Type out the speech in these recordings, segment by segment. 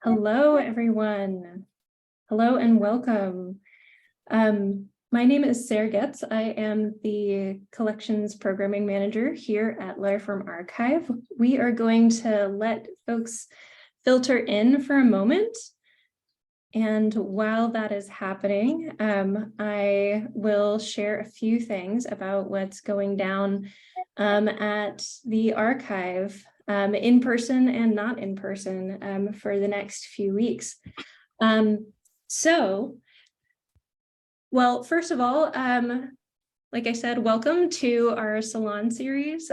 Hello, everyone. Hello and welcome. My name is Sarah Getz. I am the Collections Programming Manager here at Letterform Archive. We are going to let folks filter in for a moment. And while that is happening, I will share a few things about what's going down at the archive in person and not in person for the next few weeks. Well, first of all, like I said, welcome to our Salon series.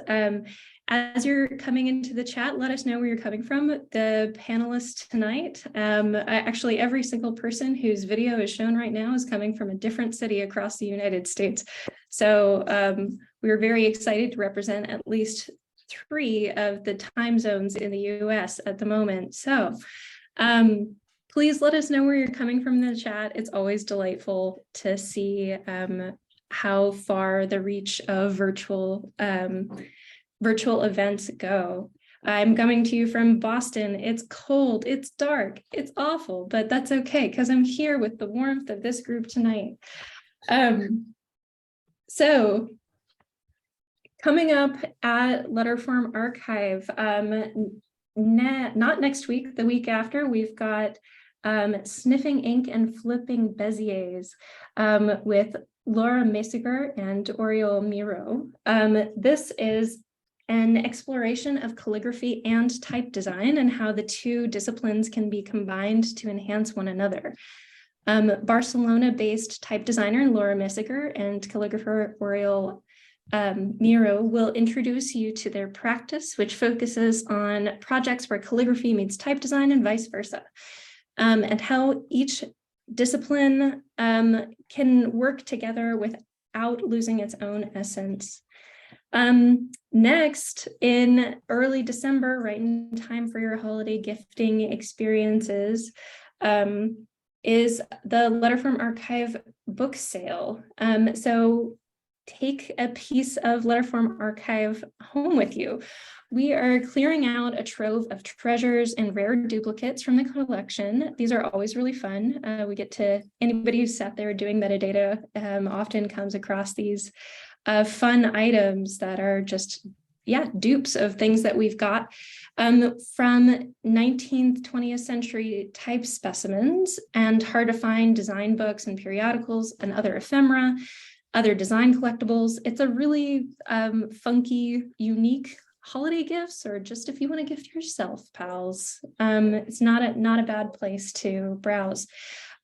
As you're coming into the chat, let us know where you're coming from. The panelists tonight, actually every single person whose video is shown right now is coming from a different city across the United States. So we're very excited to represent at least 3 of the time zones in the US at the moment. So please let us know where you're coming from in the chat. It's always delightful to see how far the reach of virtual events go. I'm coming to you from Boston. It's cold, it's dark, it's awful, but that's okay because I'm here with the warmth of this group tonight. So coming up at Letterform Archive, not next week, the week after, we've got Sniffing Ink and Flipping Beziers with Laura Messiger and Oriol Miro. This is an exploration of calligraphy and type design and how the 2 disciplines can be combined to enhance one another. Barcelona-based type designer Laura Messiger and calligrapher Oriol Miro will introduce you to their practice, which focuses on projects where calligraphy meets type design and vice versa, and how each discipline can work together without losing its own essence. Next, in early December, right in time for your holiday gifting experiences, is the Letterform Archive book sale. So take a piece of Letterform Archive home with you. We are clearing out a trove of treasures and rare duplicates from the collection. These are always really fun. We get to, anybody who's sat there doing metadata often comes across these fun items that are just, dupes of things that we've got from 19th, 20th century type specimens and hard to find design books and periodicals and other ephemera, other design collectibles. It's a really funky, unique holiday gifts, or just if you want to gift yourself, pals. It's not a bad place to browse.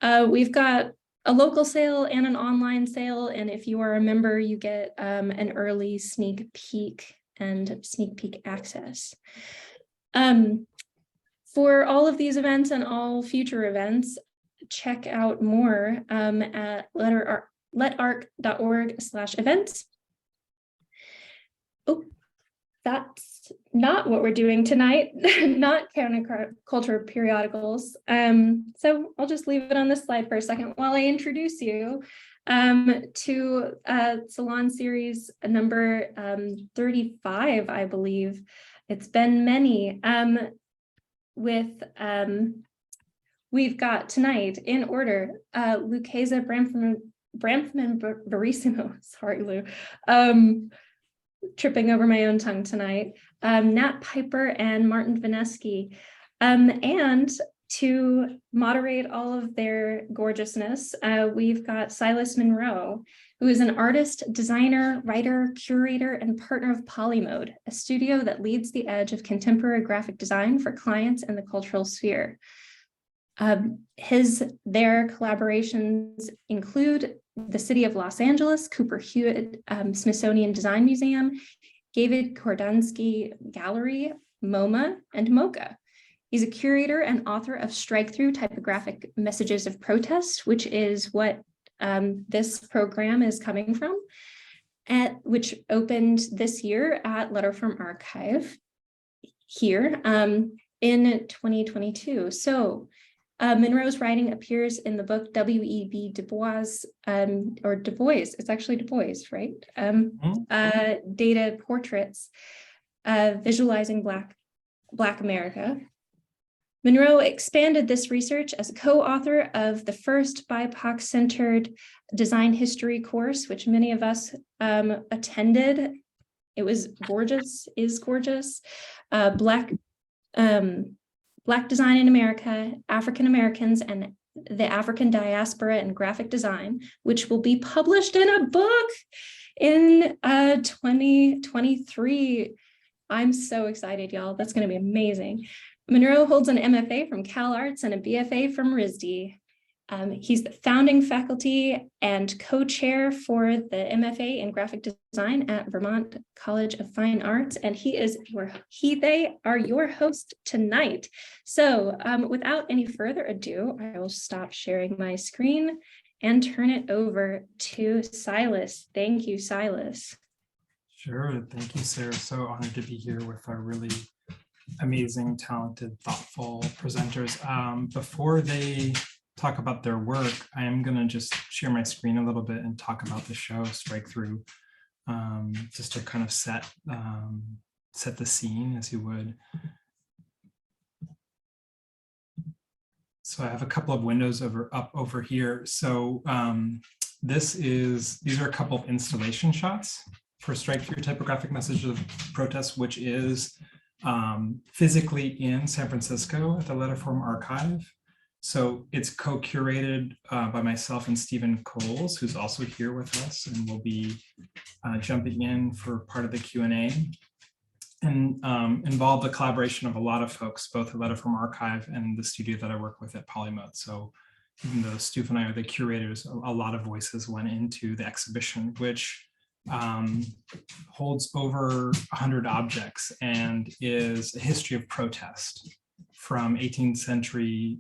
We've got a local sale and an online sale, and if you are a member, you get an early sneak peek and sneak peek access. For all of these events and all future events, check out more at letarc.org/events. Oh, that's not what we're doing tonight, not counterculture periodicals. So I'll just leave it on this slide for a second while I introduce you to Salon series number 35, I believe. It's been many. We've got tonight in order, Lukaza Branfman-Verissimo, sorry, Lou, tripping over my own tongue tonight, Nat Pyper and Martin Venezky. And to moderate all of their gorgeousness, we've got Silas Monroe, who is an artist, designer, writer, curator, and partner of Polymode, a studio that leads the edge of contemporary graphic design for clients in the cultural sphere. Their collaborations include the City of Los Angeles, Cooper Hewitt Smithsonian Design Museum, David Kordansky Gallery, MoMA, and MoCA. He's a curator and author of Strikethrough, Typographic Messages of Protest, which is what this program is coming from, which opened this year at Letterform Archive here in 2022. So Monroe's writing appears in the book W.E.B. Du Bois, or Du Bois, it's actually Du Bois, right? Data Portraits, Visualizing Black America. Monroe expanded this research as a co-author of the first BIPOC-centered design history course, which many of us attended. It was gorgeous, is gorgeous. Black Design in America, African Americans, and the African Diaspora in Graphic Design, which will be published in a book in 2023. I'm so excited, y'all. That's going to be amazing. Monroe holds an MFA from CalArts and a BFA from RISD. He's the founding faculty and co-chair for the MFA in graphic design at Vermont College of Fine Arts, and they are your host tonight. So without any further ado, I will stop sharing my screen and turn it over to Silas. Thank you, Silas. Sure, thank you, Sarah. So honored to be here with our really amazing, talented, thoughtful presenters. Before they talk about their work, I am going to just share my screen a little bit and talk about the show Strikethrough, just to kind of set the scene, as you would. So I have a couple of windows up over here. So these are a couple of installation shots for Strikethrough Typographic Messages of Protest, which is physically in San Francisco at the Letterform Archive. So it's co-curated by myself and Stephen Coles, who's also here with us and will be jumping in for part of the Q&A, and involve the collaboration of a lot of folks, both at Letterform Archive and the studio that I work with at Polymode. So even though Stu and I are the curators, a lot of voices went into the exhibition, which holds over 100 objects and is a history of protest, from 18th century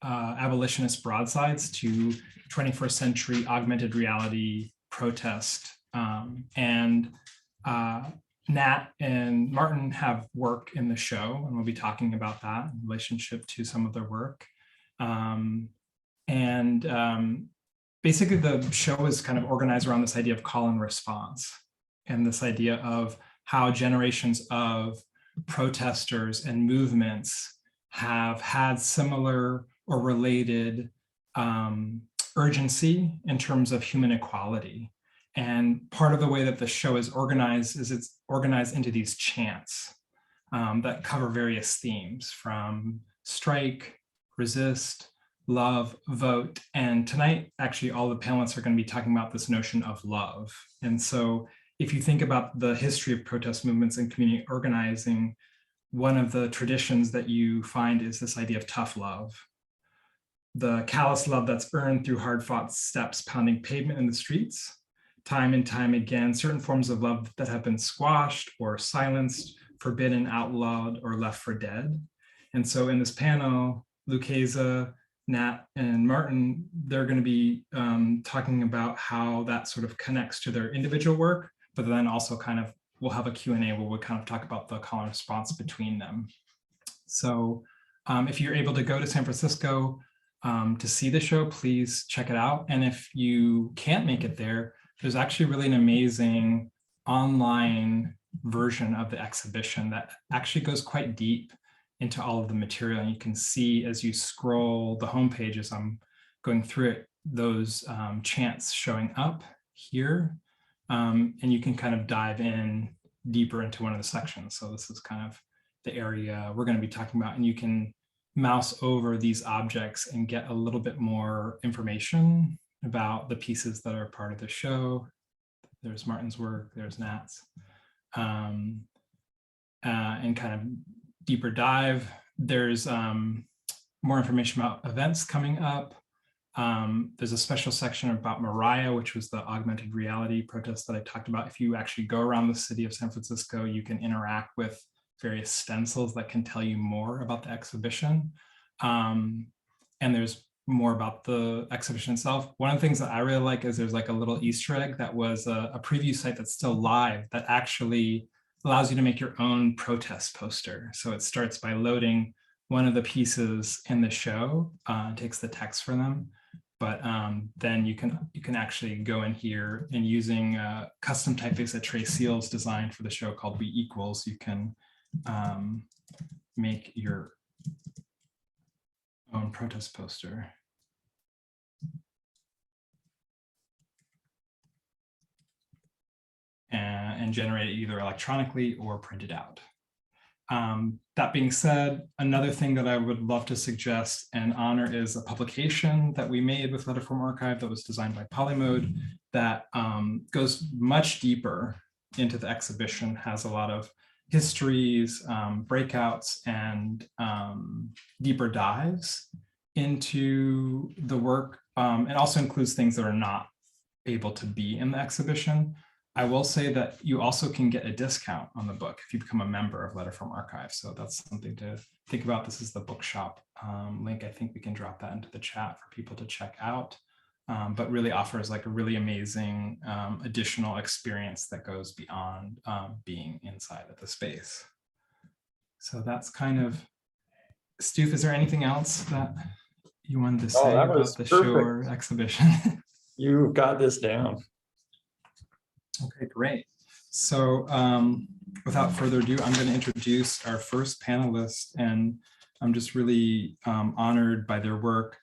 abolitionist broadsides to 21st century augmented reality protest. Nat and Martin have work in the show, and we'll be talking about that in relationship to some of their work. Basically, the show is kind of organized around this idea of call and response, and this idea of how generations of protesters and movements have had similar or related urgency in terms of human equality. And part of the way that the show is it's organized into these chants that cover various themes, from strike, resist, love, vote. And tonight, actually, all the panelists are going to be talking about this notion of love. And so if you think about the history of protest movements and community organizing, one of the traditions that you find is this idea of tough love. The callous love that's earned through hard-fought steps, pounding pavement in the streets. Time and time again, certain forms of love that have been squashed or silenced, forbidden, outlawed, or left for dead. And so in this panel, Lukaza, Nat, and Martin, they're going to be talking about how that sort of connects to their individual work, but then also kind of, we'll have a Q&A where we'll kind of talk about the call and response between them. So if you're able to go to San Francisco to see the show, please check it out. And if you can't make it there, there's actually really an amazing online version of the exhibition that actually goes quite deep into all of the material. And you can see as you scroll the homepage, as I'm going through it, those chants showing up here. And you can kind of dive in deeper into one of the sections. So this is kind of the area we're going to be talking about. And you can mouse over these objects and get a little bit more information about the pieces that are part of the show. There's Martin's work, there's Nat's, and kind of deeper dive. There's more information about events coming up. There's a special section about Mariah, which was the augmented reality protest that I talked about. If you actually go around the city of San Francisco, you can interact with various stencils that can tell you more about the exhibition. And there's more about the exhibition itself. One of the things that I really like is there's like a little Easter egg that was a preview site that's still live that actually allows you to make your own protest poster. So it starts by loading one of the pieces in the show, takes the text for them, but then you can actually go in here and using custom typeface that Trey Seals designed for the show called We Equals, you can make your own protest poster. And generate it either electronically or printed out. That being said, another thing that I would love to suggest and honor is a publication that we made with Letterform Archive that was designed by Polymode that goes much deeper into the exhibition, has a lot of histories, breakouts, and deeper dives into the work. It also includes things that are not able to be in the exhibition. I will say that you also can get a discount on the book if you become a member of Letterform Archive. So that's something to think about. This is the bookshop link. I think we can drop that into the chat for people to check out, but really offers like a really amazing additional experience that goes beyond being inside of the space. So that's kind of, Stu, is there anything else that you wanted to say about the show or exhibition? You got this down. Okay, great. So without further ado, I'm going to introduce our first panelist, and I'm just really honored by their work.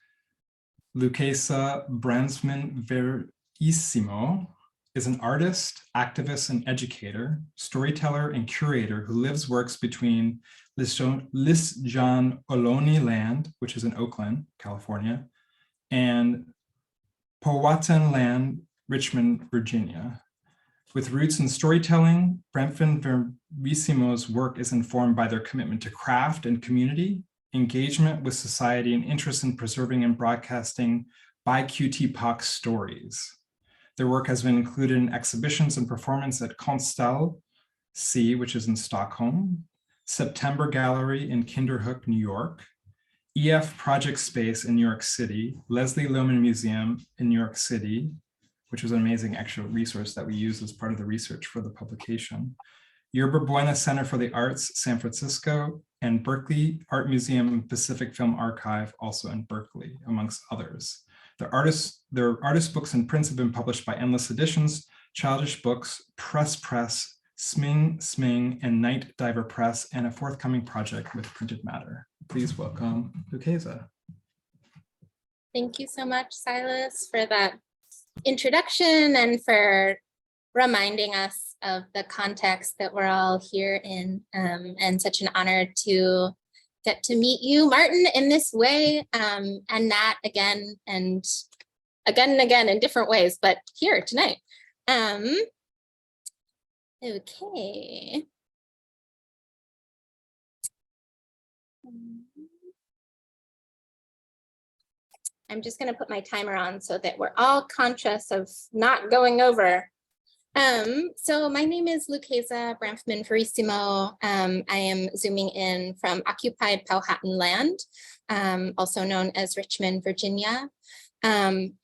Lukaza Branfman-Verissimo is an artist, activist, and educator, storyteller, and curator who lives, works between Lisjan Ohlone land, which is in Oakland, California, and Powhatan land, Richmond, Virginia. With roots in storytelling, Branfman-Verissimo's work is informed by their commitment to craft and community, engagement with society, and interest in preserving and broadcasting BIQTPOC stories. Their work has been included in exhibitions and performance at Konstal C, which is in Stockholm, September Gallery in Kinderhook, New York, EF Project Space in New York City, Leslie Lohman Museum in New York City, which was an amazing actual resource that we used as part of the research for the publication, Yerba Buena Center for the Arts, San Francisco, and Berkeley Art Museum and Pacific Film Archive, also in Berkeley, amongst others. Their artist books and prints have been published by Endless Editions, Childish Books, Press, Sming, and Night Diver Press, and a forthcoming project with Printed Matter. Please welcome Lukaza. Thank you so much, Silas, for that introduction and for reminding us of the context that we're all here in, and such an honor to get to meet you, Martin, in this way, and Nat again and again in different ways, but here tonight. Okay. I'm just going to put my timer on so that we're all conscious of not going over. So my name is Lukaza Branfman-Verissimo. I am zooming in from occupied Powhatan land, also known as Richmond, Virginia. And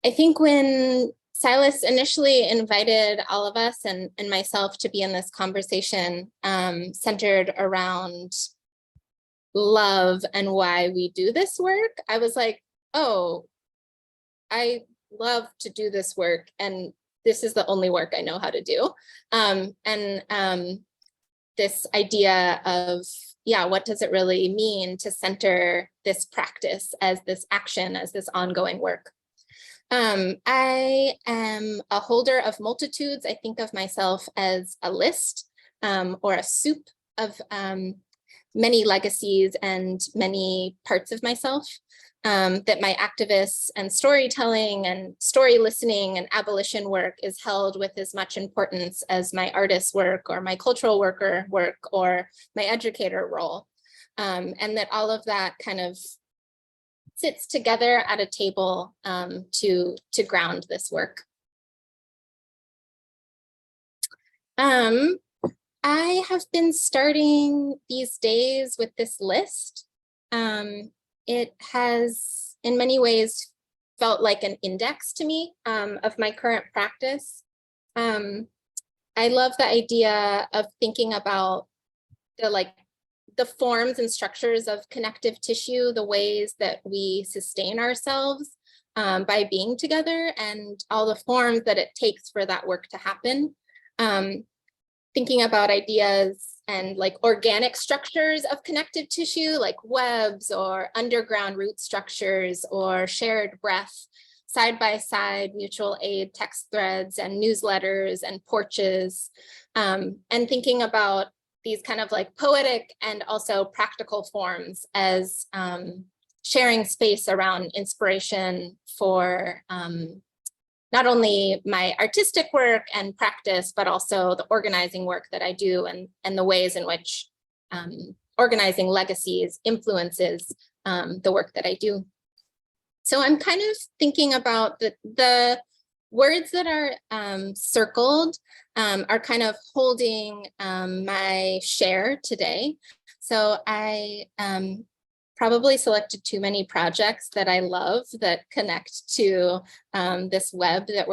I think when Silas initially invited all of us and myself to be in this conversation centered around love and why we do this work, I was like, oh, I love to do this work, and this is the only work I know how to do. This idea of, yeah, what does it really mean to center this practice as this action, as this ongoing work? I am a holder of multitudes. I think of myself as a list or a soup of many legacies and many parts of myself that my activists and storytelling and story listening and abolition work is held with as much importance as my artist work or my cultural worker work or my educator role. And that all of that kind of sits together at a table to ground this work. I have been starting these days with this list. It has in many ways felt like an index to me of my current practice. I love the idea of thinking about the forms and structures of connective tissue, the ways that we sustain ourselves by being together, and all the forms that it takes for that work to happen. thinking about ideas and like organic structures of connective tissue, like webs or underground root structures or shared breath, side by side mutual aid text threads and newsletters and porches, and thinking about these kind of like poetic and also practical forms as sharing space around inspiration for not only my artistic work and practice, but also the organizing work that I do and the ways in which organizing legacies influences the work that I do. So I'm kind of thinking about the words that are circled are kind of holding my share today. So I probably selected too many projects that I love that connect to this web that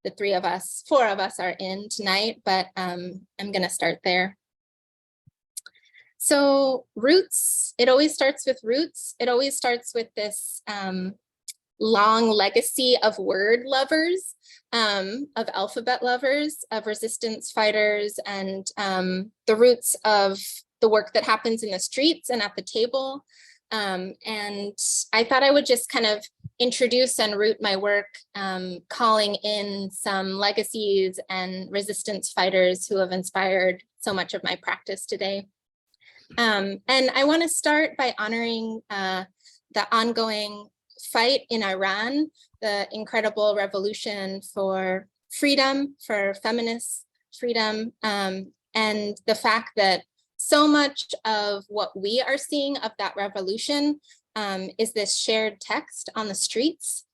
the four of us are in tonight, but I'm gonna start there. So roots, it always starts with roots. It always starts with this long legacy of word lovers, of alphabet lovers, of resistance fighters, and the roots of the work that happens in the streets and at the table. And I thought I would just kind of introduce and root my work, calling in some legacies and resistance fighters who have inspired so much of my practice today. And I want to start by honoring the ongoing fight in Iran, the incredible revolution for freedom, for feminist freedom, and the fact that so much of what we are seeing of that revolution is this shared text on the streets,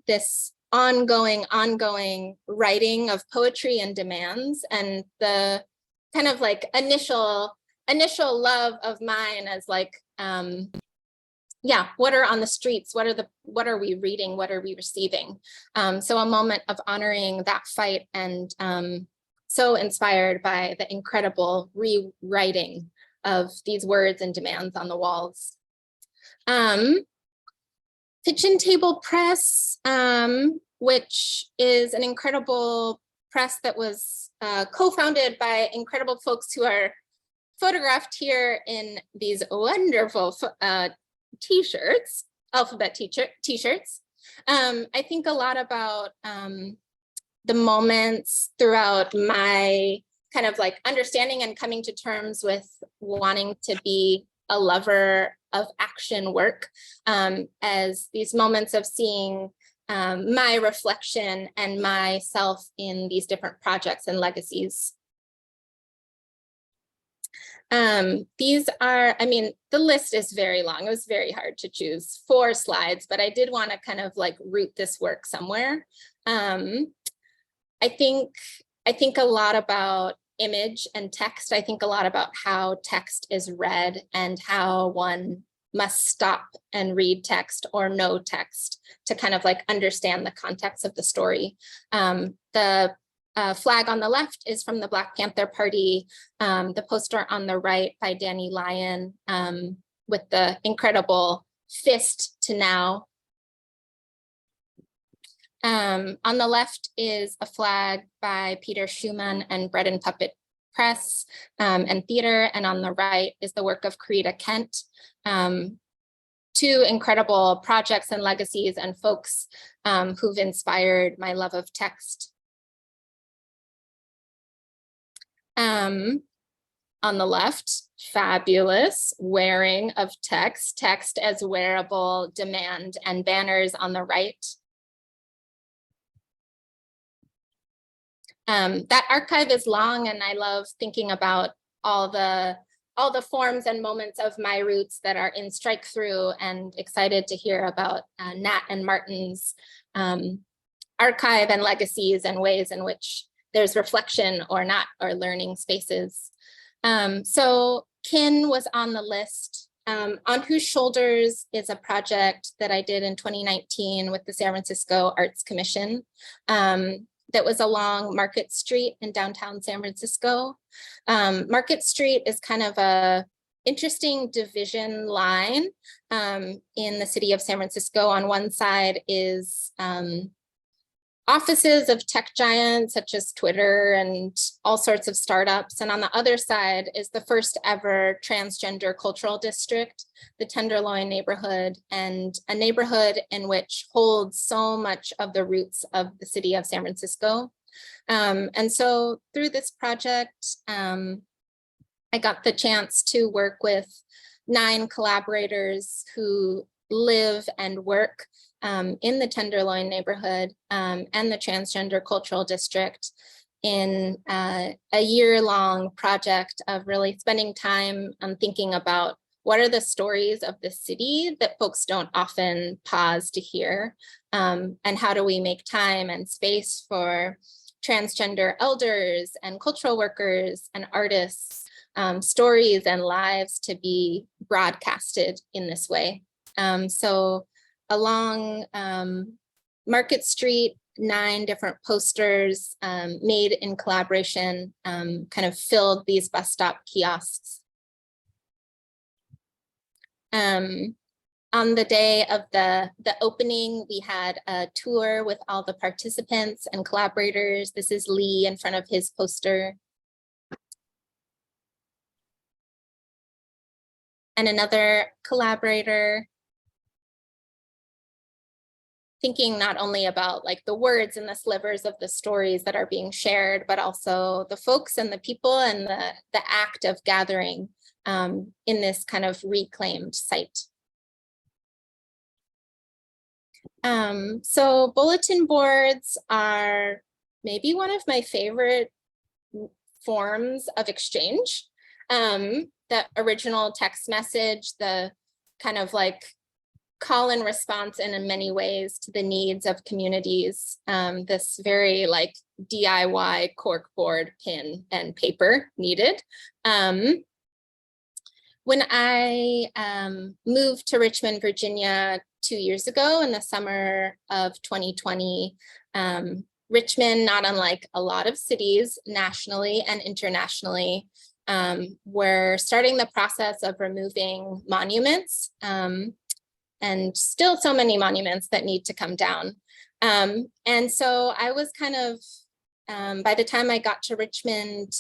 this ongoing writing of poetry and demands, and the kind of like initial love of mine as like, yeah, what are on the streets? What are we reading? What are we receiving? So a moment of honoring that fight and so inspired by the incredible rewriting of these words and demands on the walls. Kitchen Table Press, which is an incredible press that was co-founded by incredible folks who are photographed here in these wonderful t-shirts, alphabet t-shirts. I think a lot about the moments throughout my kind of like understanding and coming to terms with wanting to be a lover of action work, as these moments of seeing my reflection and myself in these different projects and legacies. These are, I mean, the list is very long. It was very hard to choose 4 slides, but I did want to kind of like root this work somewhere. I think a lot about image and text. I think a lot about how text is read and how one must stop and read text or know text to kind of like understand the context of the story. The flag on the left is from the Black Panther Party. The poster on the right by Danny Lyon with the incredible fist to now. On the left is a flag by Peter Schumann and Bread and Puppet Press and Theater, and on the right is the work of Karita Kent. 2 incredible projects and legacies and folks who've inspired my love of text. On the left, fabulous wearing of text as wearable demand, and banners on the right. That archive is long, and I love thinking about all the forms and moments of my roots that are in Strikethrough, and excited to hear about Nat and Martin's archive and legacies and ways in which there's reflection or not, or learning spaces. So Kin was on the list. On Whose Shoulders is a project that I did in 2019 with the San Francisco Arts Commission. That was along Market Street in downtown San Francisco. Market Street is kind of a interesting division line in the city of San Francisco. On one side is offices of tech giants such as Twitter and all sorts of startups. And on the other side is the first ever transgender cultural district, the Tenderloin neighborhood, and a neighborhood in which holds so much of the roots of the city of San Francisco. And so through this project, I got the chance to work with 9 collaborators who live and work in the Tenderloin neighborhood and the transgender cultural district in a year-long project of really spending time on thinking about what are the stories of the city that folks don't often pause to hear, and how do we make time and space for transgender elders and cultural workers and artists, stories and lives to be broadcasted in this way. So along Market Street, 9 different posters made in collaboration kind of filled these bus stop kiosks. On the day of the opening, we had a tour with all the participants and collaborators. This is Lee in front of his poster. And another collaborator, thinking not only about like the words and the slivers of the stories that are being shared, but also the folks and the people and the act of gathering in this kind of reclaimed site. So bulletin boards are maybe one of my favorite forms of exchange. The original text message, the kind of like call and response in many ways to the needs of communities. This very like DIY corkboard, pen and paper needed. When I moved to Richmond, Virginia 2 years ago in the summer of 2020, Richmond, not unlike a lot of cities nationally and internationally, we're starting the process of removing monuments, and still so many monuments that need to come down. And so I was kind of, by the time I got to Richmond,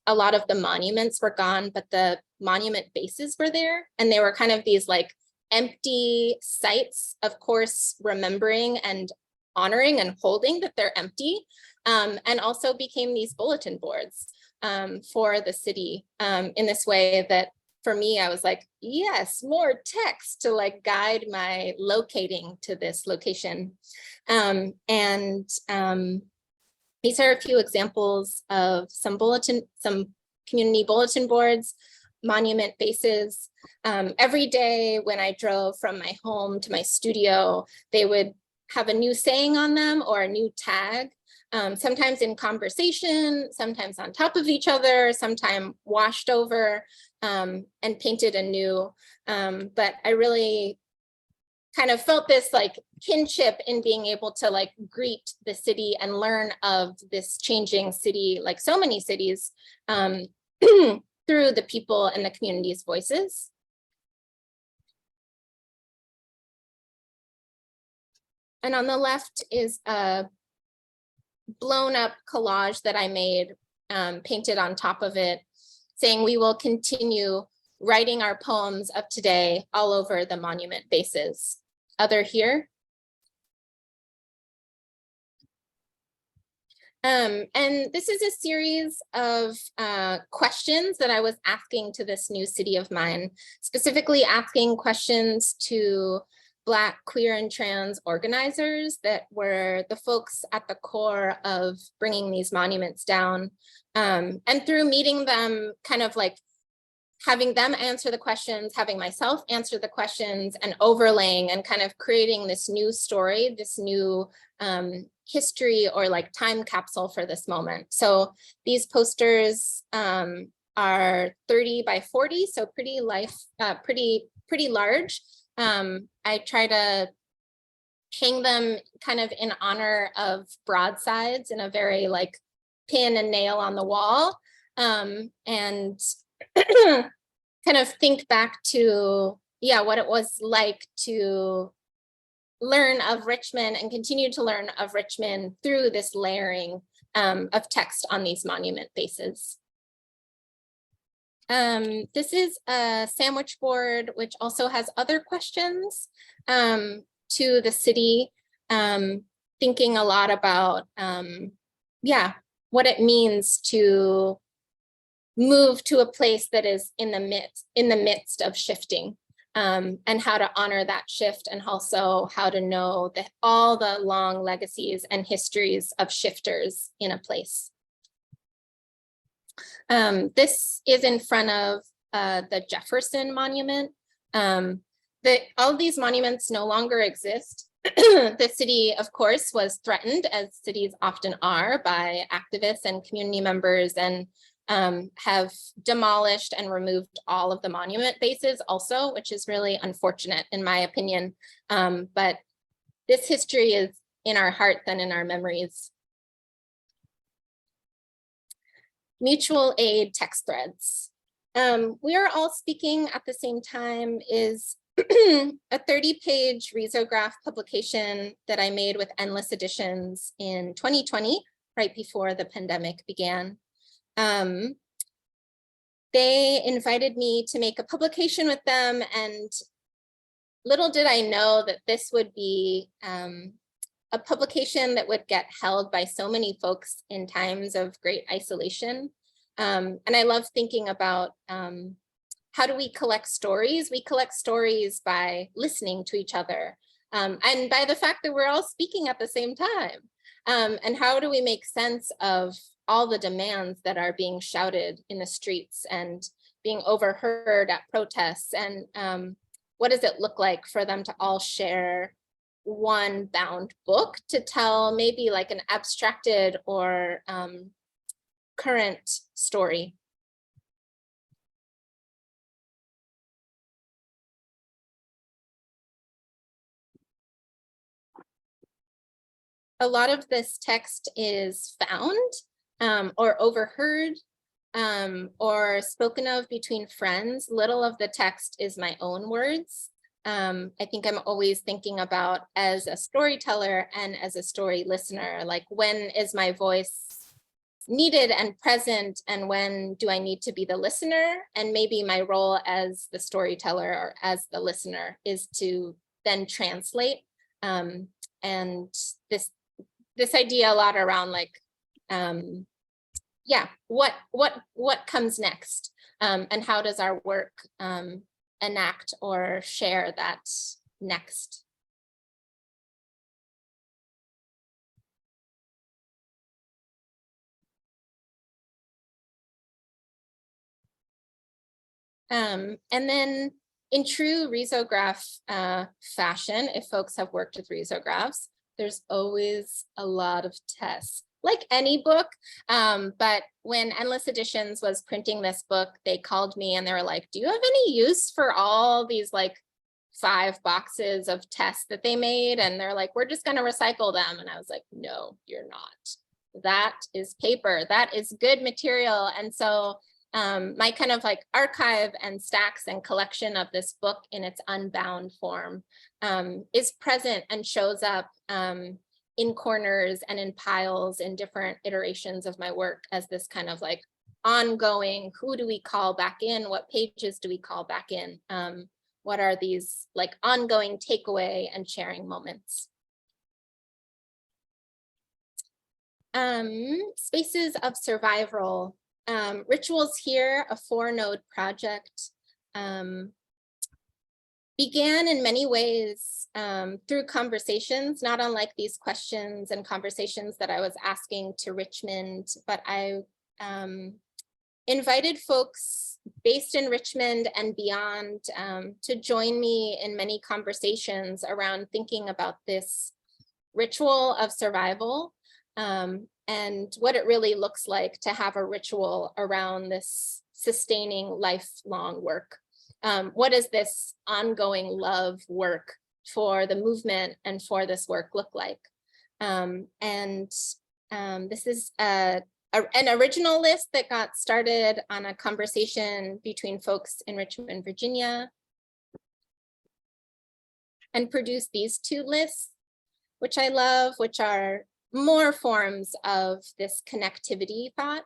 a lot of the monuments were gone, but the monument bases were there. And they were kind of these like empty sites, of course, remembering and honoring and holding that they're empty, and also became these bulletin boards for the city in this way that for me, I was like, yes, more text to like guide my locating to this location. These are a few examples of some community bulletin boards, monument bases. Every day when I drove from my home to my studio, they would have a new saying on them or a new tag. Sometimes in conversation, sometimes on top of each other, sometimes washed over and painted anew. But I really kind of felt this like kinship in being able to like greet the city and learn of this changing city, like so many cities, through the people and the community's voices. And on the left is a blown up collage that I made, painted on top of it, saying we will continue writing our poems of today all over the monument bases. Other here. And this is a series of questions that I was asking to this new city of mine, specifically asking questions to Black, queer, and trans organizers that were the folks at the core of bringing these monuments down. And through meeting them, kind of like having them answer the questions, having myself answer the questions, and overlaying and kind of creating this new story, this new history or like time capsule for this moment. So these posters are 30 by 40, so pretty large. I try to hang them kind of in honor of broadsides in a very like pin and nail on the wall, and kind of think back to, yeah, what it was like to learn of Richmond and continue to learn of Richmond through this layering of text on these monument bases. This is a sandwich board, which also has other questions to the city, thinking a lot about, yeah, what it means to move to a place that is in the midst of shifting, and how to honor that shift, and also how to know that all the long legacies and histories of shifters in a place. This is in front of the Jefferson Monument. All of these monuments no longer exist. The city, of course, was threatened, as cities often are, by activists and community members, and have demolished and removed all of the monument bases also, which is really unfortunate in my opinion. But this history is in our hearts and in our memories. Mutual aid text threads. We Are All Speaking at the Same Time is a 30-page risograph publication that I made with Endless Editions in 2020, right before the pandemic began. They invited me to make a publication with them, and little did I know that this would be a publication that would get held by so many folks in times of great isolation. And I love thinking about how do we collect stories? We collect stories by listening to each other, and by the fact that we're all speaking at the same time. And how do we make sense of all the demands that are being shouted in the streets and being overheard at protests? And what does it look like for them to all share one bound book to tell maybe like an abstracted or current story? A lot of this text is found or overheard or spoken of between friends. Little of the text is my own words. I think I'm always thinking about, as a storyteller and as a story listener, like, when is my voice needed and present, and when do I need to be the listener? And maybe my role as the storyteller or as the listener is to then translate. And this idea a lot around like, yeah, what comes next, and how does our work enact or share that next? And then in true risograph fashion, if folks have worked with risographs, there's always a lot of tests, like any book. But when Endless Editions was printing this book, they called me and they were like, do you have any use for all these like 5 boxes of tests that they made? And they're like, we're just going to recycle them. And I was like, no, you're not. That is paper. That is good material. And so my kind of like archive and stacks and collection of this book in its unbound form is present and shows up in corners and in piles in different iterations of my work as this kind of like ongoing, who do we call back in? What pages do we call back in? What are these like ongoing takeaway and sharing moments? Spaces of survival. Rituals Here, a 4-node project, began in many ways through conversations, not unlike these questions and conversations that I was asking to Richmond, but I invited folks based in Richmond and beyond to join me in many conversations around thinking about this ritual of survival, and what it really looks like to have a ritual around this sustaining lifelong work. What does this ongoing love work for the movement and for this work look like? This is an original list that got started on a conversation between folks in Richmond, Virginia. and produce these two lists, which I love, which are more forms of this connectivity thought.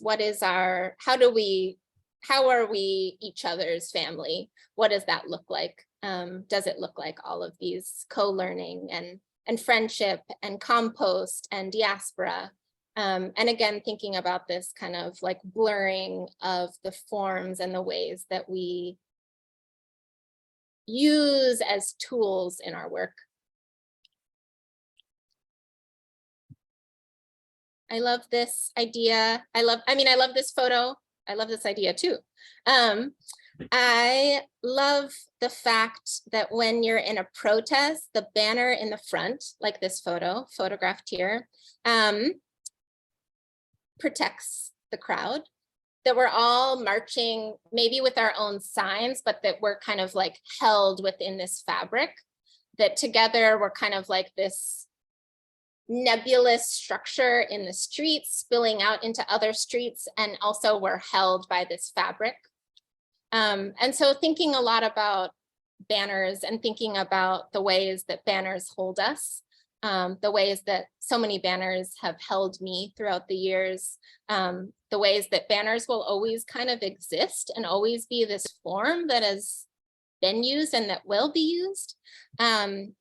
What is our, how are we each other's family? What does that look like? Does it look like all of these co-learning and friendship and compost and diaspora? And again, thinking about this kind of like blurring of the forms and the ways that we use as tools in our work. I love this idea. I love this photo. I love this idea too. I love the fact that when you're in a protest, the banner in the front, like this photo, photographed here, protects the crowd, that we're all marching, maybe with our own signs, but that we're kind of like held within this fabric, that together we're kind of like this nebulous structure in the streets spilling out into other streets, and also we're held by this fabric. And so thinking a lot about banners and thinking about the ways that banners hold us, the ways that so many banners have held me throughout the years, the ways that banners will always kind of exist and always be this form that has been used and that will be used.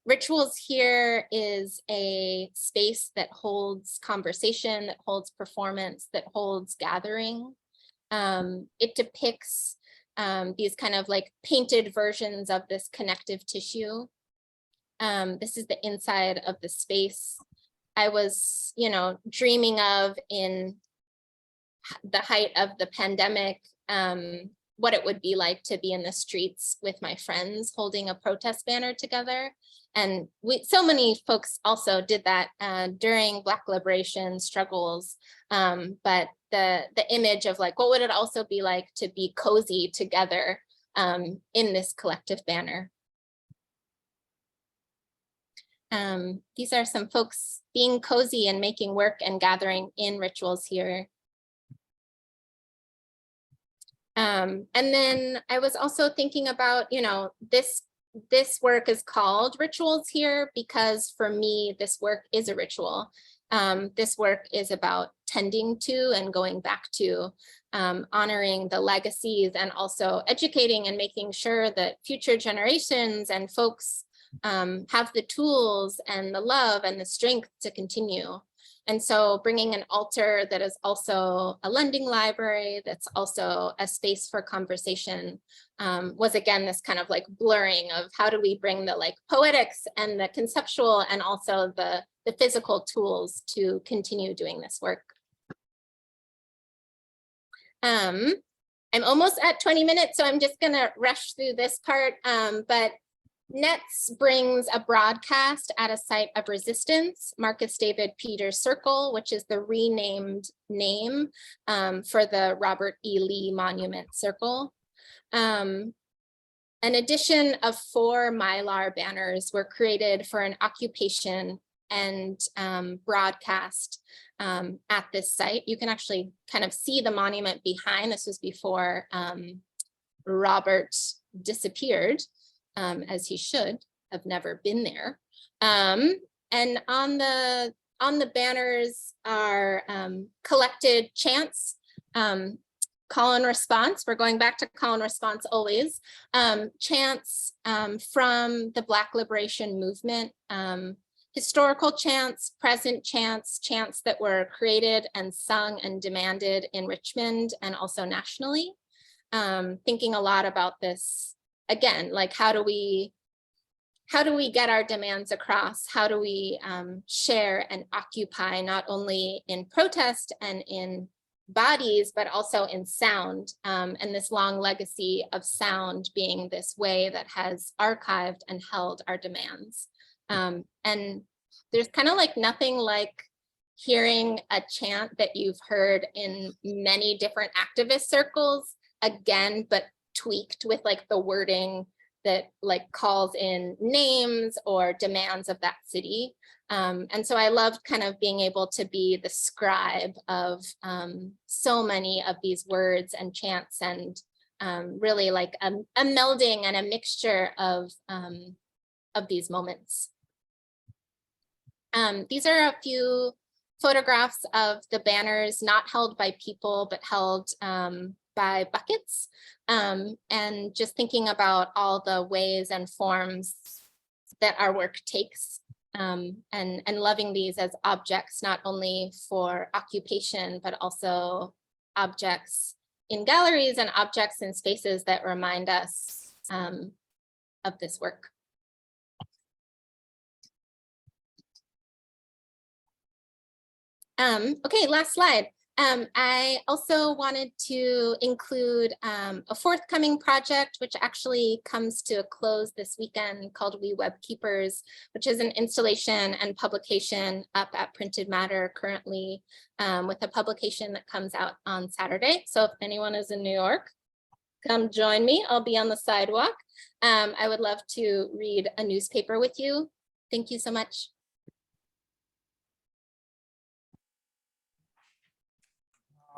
Rituals here is a space that holds conversation, that holds performance, that holds gathering. It depicts these kind of like painted versions of this connective tissue. This is the inside of the space I was, dreaming of in the height of the pandemic, what it would be like to be in the streets with my friends holding a protest banner together. And so many folks also did that during Black liberation struggles. But the image of like, what would it also be like to be cozy together in this collective banner? These are some folks being cozy and making work and gathering in rituals here. And then I was also thinking about, this work is called Rituals here because for me, this work is a ritual. This work is about tending to and going back to, honoring the legacies and also educating and making sure that future generations and folks have the tools and the love and the strength to continue. And so bringing an altar that is also a lending library, that's also a space for conversation, was again, this kind of like blurring of how do we bring the like poetics and the conceptual and also the physical tools to continue doing this work. I'm almost at 20 minutes, so I'm just gonna rush through this part, but Nets brings a broadcast at a site of resistance, Marcus David Peters Circle, which is the renamed name for the Robert E. Lee Monument Circle. An addition of 4 Mylar banners were created for an occupation and broadcast at this site. You can actually kind of see the monument behind. This was before Robert disappeared. As he should have never been there. And on the banners are collected chants, call and response. We're going back to call and response always. Chants from the Black liberation movement, historical chants, present chants, chants that were created and sung and demanded in Richmond and also nationally. Thinking a lot about this. Again, like how do we get our demands across? How do we share and occupy not only in protest and in bodies, but also in sound, and this long legacy of sound being this way that has archived and held our demands. And there's kind of like nothing like hearing a chant that you've heard in many different activist circles again, but tweaked with like the wording that like calls in names or demands of that city. And so I loved kind of being able to be the scribe of so many of these words and chants and really like a melding and a mixture of these moments. These are a few photographs of the banners not held by people, but held by buckets. And just thinking about all the ways and forms that our work takes, and loving these as objects, not only for occupation, but also objects in galleries and objects in spaces that remind us of this work. Okay, last slide. I also wanted to include a forthcoming project, which actually comes to a close this weekend, called We Web Keepers, which is an installation and publication up at Printed Matter currently, with a publication that comes out on Saturday. So if anyone is in New York, come join me. I'll be on the sidewalk. I would love to read a newspaper with you. Thank you so much.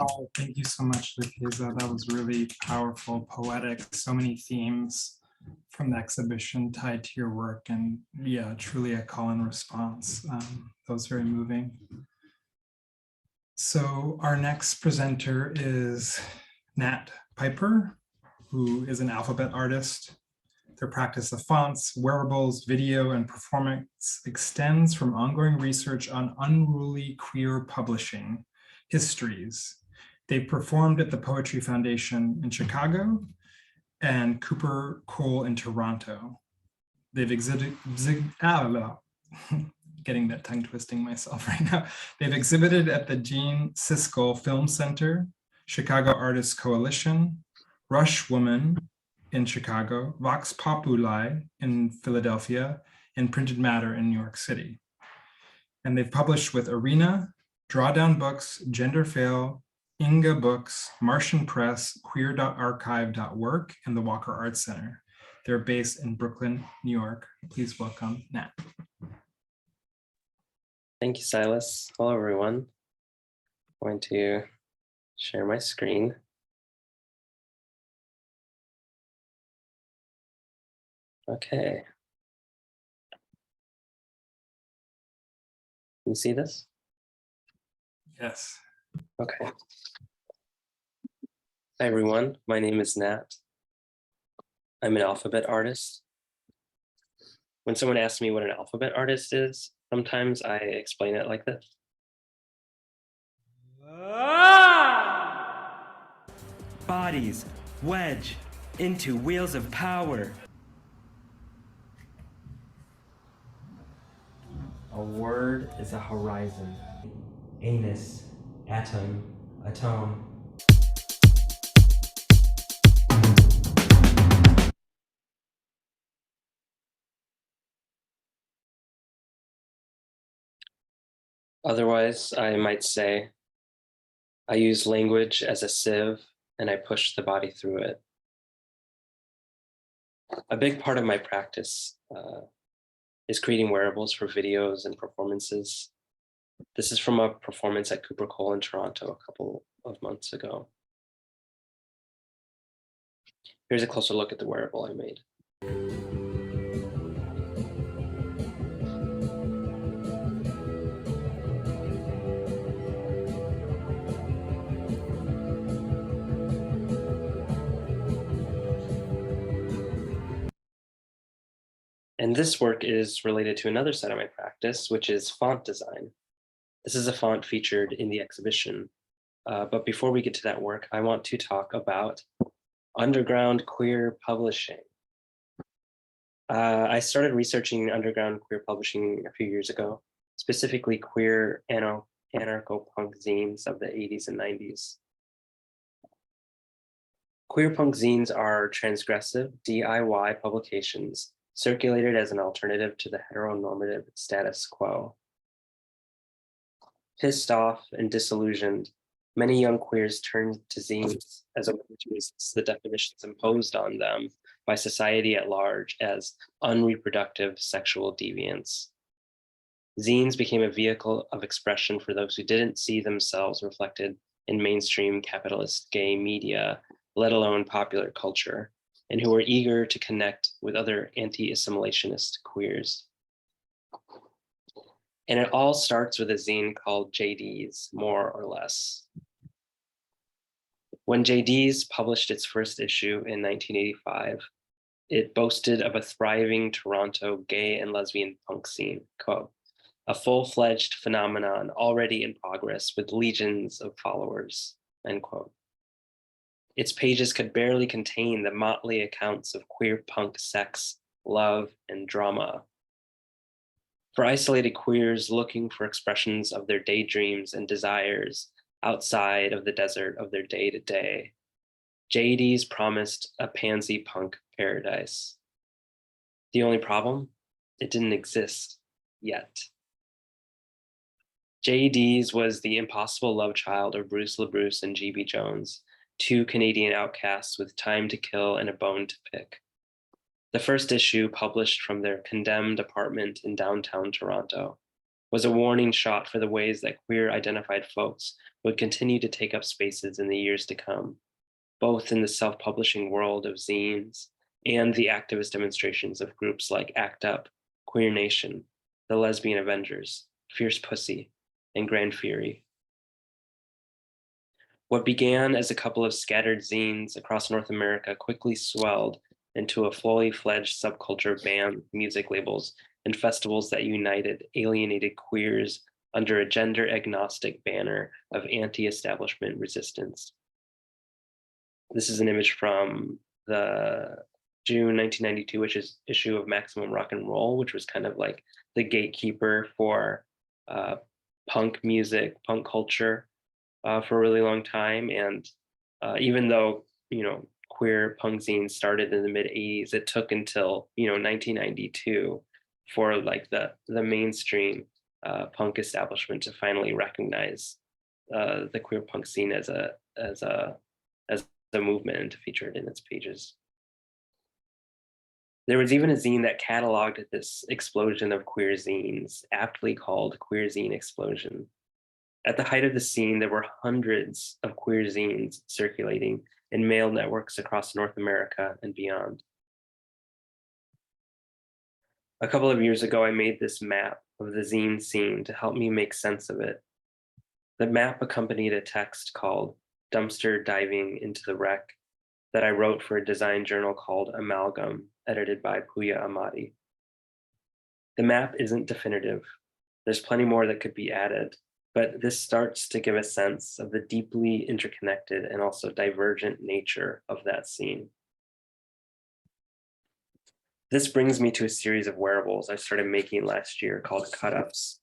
Oh, thank you so much, Lukaza. That was really powerful, poetic, so many themes from the exhibition tied to your work, and yeah, truly a call and response. That was very moving. So our next presenter is Nat Pyper, who is an alphabet artist. Their practice of fonts, wearables, video, and performance extends from ongoing research on unruly queer publishing histories. They performed at the Poetry Foundation in Chicago and Cooper Cole in Toronto. They've exhibited, getting that tongue twisting myself right now. They've exhibited at the Gene Siskel Film Center, Chicago Artists Coalition, Rush Woman in Chicago, Vox Populi in Philadelphia, and Printed Matter in New York City. And they've published with Arena, Drawdown Books, Gender Fail, Inga Books, Martian Press, queer.archive.work, and the Walker Arts Center. They're based in Brooklyn, New York. Please welcome Nat. Thank you, Silas. Hello, everyone. I'm going to share my screen. Okay. Can you see this? Yes. Okay. Hi, everyone. My name is Nat. I'm an alphabet artist. When someone asks me what an alphabet artist is, sometimes I explain it like this. Bodies wedge into wheels of power. A word is a horizon. Anus, atom, atone. Otherwise, I might say, I use language as a sieve and I push the body through it. A big part of my practice is creating wearables for videos and performances. This is from a performance at Cooper Cole in Toronto a couple of months ago. Here's a closer look at the wearable I made. And this work is related to another side of my practice, which is font design. This is a font featured in the exhibition. But before we get to that work, I want to talk about underground queer publishing. I started researching underground queer publishing a few years ago, specifically queer anarcho-punk zines of the 80s and 90s. Queer punk zines are transgressive DIY publications circulated as an alternative to the heteronormative status quo. Pissed off and disillusioned, many young queers turned to zines as a way to resist the definitions imposed on them by society at large as unreproductive sexual deviants. Zines became a vehicle of expression for those who didn't see themselves reflected in mainstream capitalist gay media let alone popular culture, and who were eager to connect with other anti-assimilationist queers. And it all starts with a zine called JD's, More or Less. When JD's published its first issue in 1985, it boasted of a thriving Toronto gay and lesbian punk scene, quote, a full-fledged phenomenon already in progress with legions of followers, end quote. Its pages could barely contain the motley accounts of queer punk sex, love, and drama. For isolated queers looking for expressions of their daydreams and desires outside of the desert of their day-to-day, JD's promised a pansy punk paradise. The only problem? It didn't exist yet. JD's was the impossible love child of Bruce LaBruce and GB Jones, two Canadian outcasts with time to kill and a bone to pick. The first issue, published from their condemned apartment in downtown Toronto, was a warning shot for the ways that queer-identified folks would continue to take up spaces in the years to come, both in the self-publishing world of zines and the activist demonstrations of groups like ACT UP, Queer Nation, the Lesbian Avengers, Fierce Pussy, and Grand Fury. What began as a couple of scattered zines across North America quickly swelled into a fully fledged subculture of bands, music labels, and festivals that united alienated queers under a gender agnostic banner of anti-establishment resistance. This is an image from the June 1992 issue of Maximum Rock and Roll, which was kind of like the gatekeeper for punk music, punk culture for a really long time. And even though, queer punk zines started in the mid 80s, it took until, 1992 for like the mainstream punk establishment to finally recognize the queer punk scene as a movement and to feature it in its pages. There was even a zine that cataloged this explosion of queer zines, aptly called Queer Zine Explosion. At the height of the scene, there were hundreds of queer zines circulating in mail networks across North America and beyond. A couple of years ago, I made this map of the zine scene to help me make sense of it. The map accompanied a text called Dumpster Diving into the Wreck that I wrote for a design journal called Amalgam, edited by Puya Amadi. The map isn't definitive. There's plenty more that could be added, but this starts to give a sense of the deeply interconnected and also divergent nature of that scene. This brings me to a series of wearables I started making last year called cut-ups.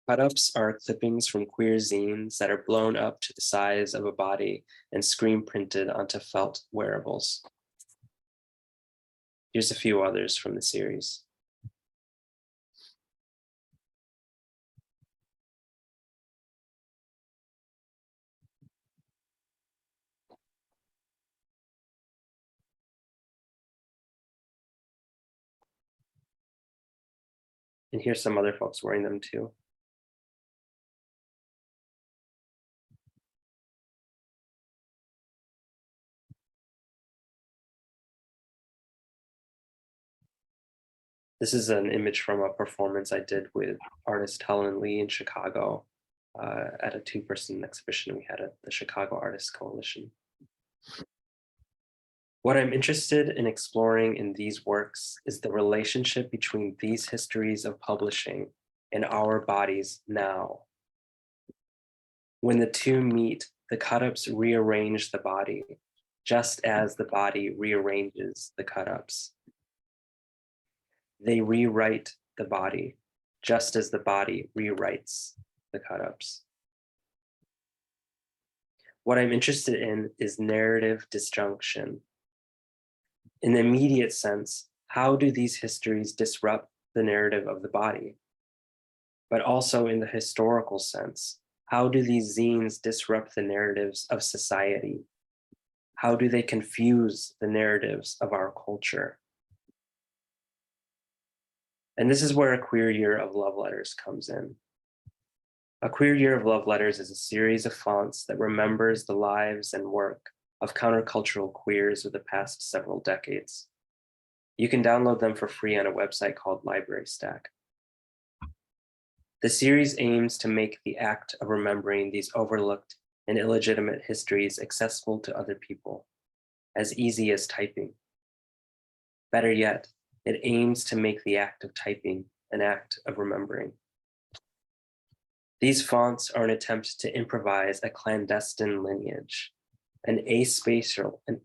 Cut-ups are clippings from queer zines that are blown up to the size of a body and screen printed onto felt wearables. Here's a few others from the series. And here's some other folks wearing them too. This is an image from a performance I did with artist Helen Lee in Chicago at a two-person exhibition we had at the Chicago Artists Coalition. What I'm interested in exploring in these works is the relationship between these histories of publishing and our bodies now. When the two meet, the cut-ups rearrange the body, just as the body rearranges the cut-ups. They rewrite the body, just as the body rewrites the cut-ups. What I'm interested in is narrative disjunction. In the immediate sense, how do these histories disrupt the narrative of the body? But also in the historical sense, how do these zines disrupt the narratives of society? How do they confuse the narratives of our culture? And this is where a queer year of love letters comes in. A queer year of love letters is a series of fonts that remembers the lives and work of countercultural queers of the past several decades. You can download them for free on a website called Library Stack. The series aims to make the act of remembering these overlooked and illegitimate histories accessible to other people, as easy as typing. Better yet, it aims to make the act of typing an act of remembering. These fonts are an attempt to improvise a clandestine lineage, an aspatial and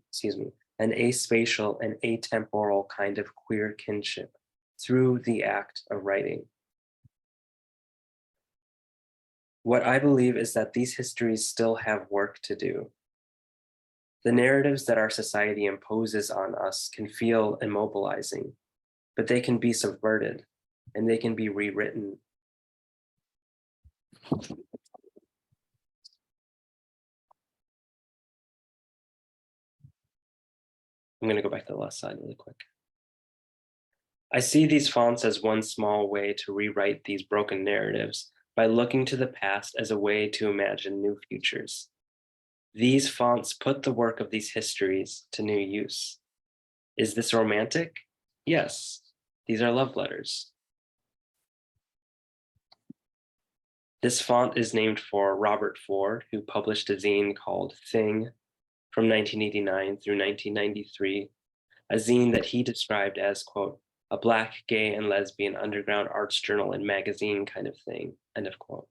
atemporal kind of queer kinship through the act of writing. What I believe is that these histories still have work to do. The narratives that our society imposes on us can feel immobilizing, but they can be subverted and they can be rewritten. I'm going to go back to the left side really quick. I see these fonts as one small way to rewrite these broken narratives by looking to the past as a way to imagine new futures. These fonts put the work of these histories to new use. Is this romantic? Yes, these are love letters. This font is named for Robert Ford, who published a zine called Thing from 1989 through 1993, a zine that he described as, quote, a Black, gay, and lesbian underground arts journal and magazine kind of thing, end of quote.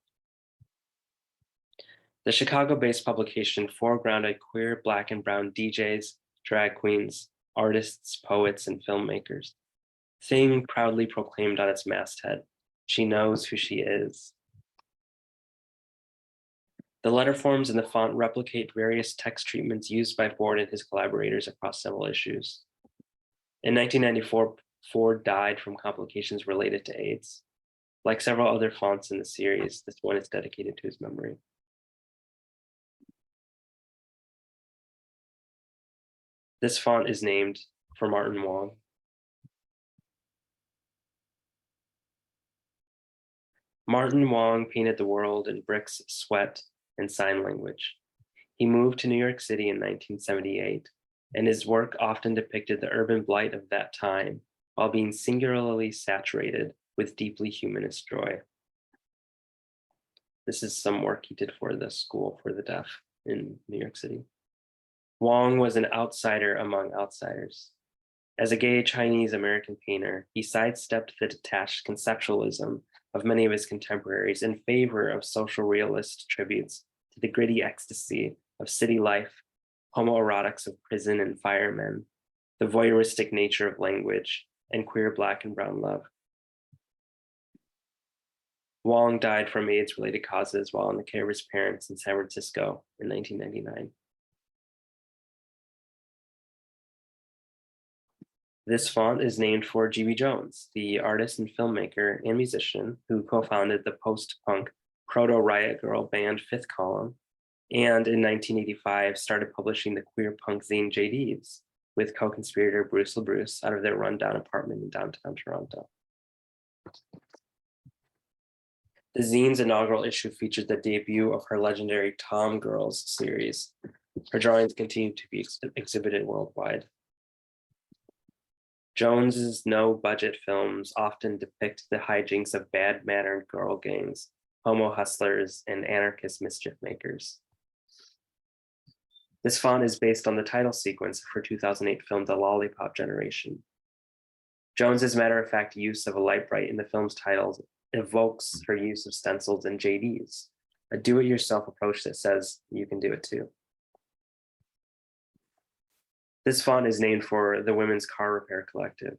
The Chicago-based publication foregrounded queer, Black, and brown DJs, drag queens, artists, poets, and filmmakers. Thing proudly proclaimed on its masthead, "She knows who she is." The letter forms in the font replicate various text treatments used by Ford and his collaborators across several issues. In 1994, Ford died from complications related to AIDS. Like several other fonts in the series, this one is dedicated to his memory. This font is named for Martin Wong. Martin Wong painted the world in bricks, sweat, and sign language. He moved to New York City in 1978, and his work often depicted the urban blight of that time while being singularly saturated with deeply humanist joy. This is some work he did for the School for the Deaf in New York City. Wong was an outsider among outsiders. As a gay Chinese American painter, he sidestepped the detached conceptualism of many of his contemporaries in favor of social realist tributes to the gritty ecstasy of city life, homoerotics of prison and firemen, the voyeuristic nature of language, and queer Black and brown love. Wong died from AIDS-related causes while in the care of his parents in San Francisco in 1999. This font is named for G.B. Jones, the artist and filmmaker and musician who co-founded the post-punk proto-riot girl band Fifth Column, and in 1985 started publishing the queer punk zine JDs with co-conspirator Bruce LaBruce out of their rundown apartment in downtown Toronto. The zine's inaugural issue featured the debut of her legendary Tom Girls series. Her drawings continue to be exhibited worldwide. Jones's no-budget films often depict the hijinks of bad-mannered girl gangs, homo hustlers, and anarchist mischief makers. This font is based on the title sequence of her 2008 film, The Lollipop Generation. Jones's matter-of-fact use of a light bright in the film's titles evokes her use of stencils and JDs, a do-it-yourself approach that says you can do it too. This font is named for the Women's Car Repair Collective,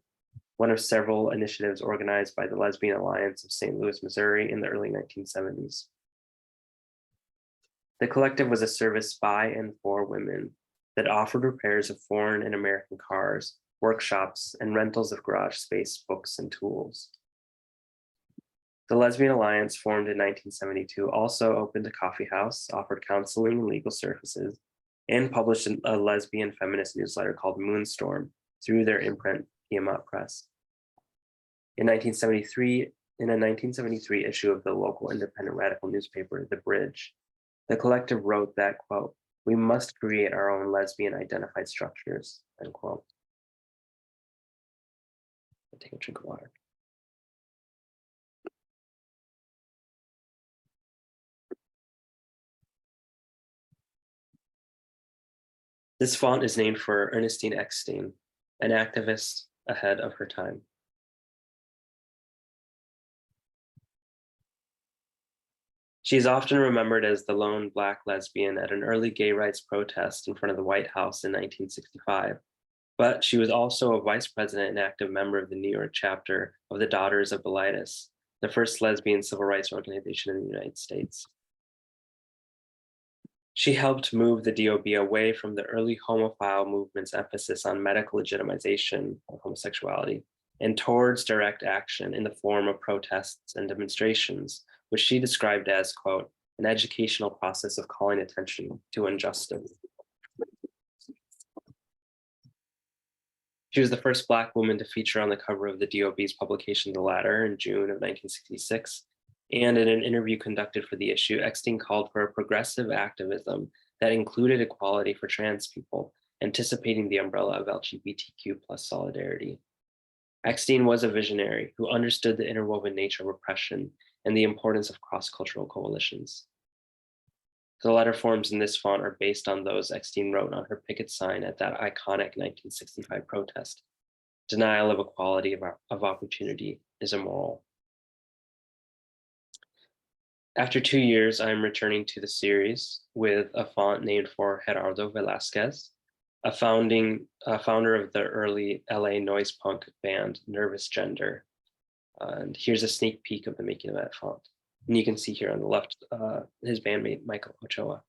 one of several initiatives organized by the Lesbian Alliance of St. Louis, Missouri in the early 1970s. The collective was a service by and for women that offered repairs of foreign and American cars, workshops, and rentals of garage space, books, and tools. The Lesbian Alliance, formed in 1972, also opened a coffee house, offered counseling and legal services, and published a lesbian feminist newsletter called Moonstorm through their imprint, Tiamat Press. In a 1973 issue of the local independent radical newspaper, The Bridge, the collective wrote that, quote, We must create our own lesbian identified structures, end quote. I'll take a drink of water. This font is named for Ernestine Eckstein, an activist ahead of her time. She is often remembered as the lone Black lesbian at an early gay rights protest in front of the White House in 1965, but she was also a vice president and active member of the New York chapter of the Daughters of Bilitis, the first lesbian civil rights organization in the United States. She helped move the DOB away from the early homophile movement's emphasis on medical legitimization of homosexuality and towards direct action in the form of protests and demonstrations, which she described as, quote, an educational process of calling attention to injustice. She was the first Black woman to feature on the cover of the DOB's publication, The Ladder, in June of 1966. And in an interview conducted for the issue, Eckstein called for a progressive activism that included equality for trans people, anticipating the umbrella of LGBTQ+ solidarity. Eckstein was a visionary who understood the interwoven nature of oppression and the importance of cross-cultural coalitions. The letter forms in this font are based on those Eckstein wrote on her picket sign at that iconic 1965 protest. Denial of equality of opportunity is immoral. After 2 years, I'm returning to the series with a font named for Gerardo Velázquez, a founder of the early LA noise punk band Nervous Gender. And here's a sneak peek of the making of that font. And you can see here on the left, his bandmate, Michael Ochoa.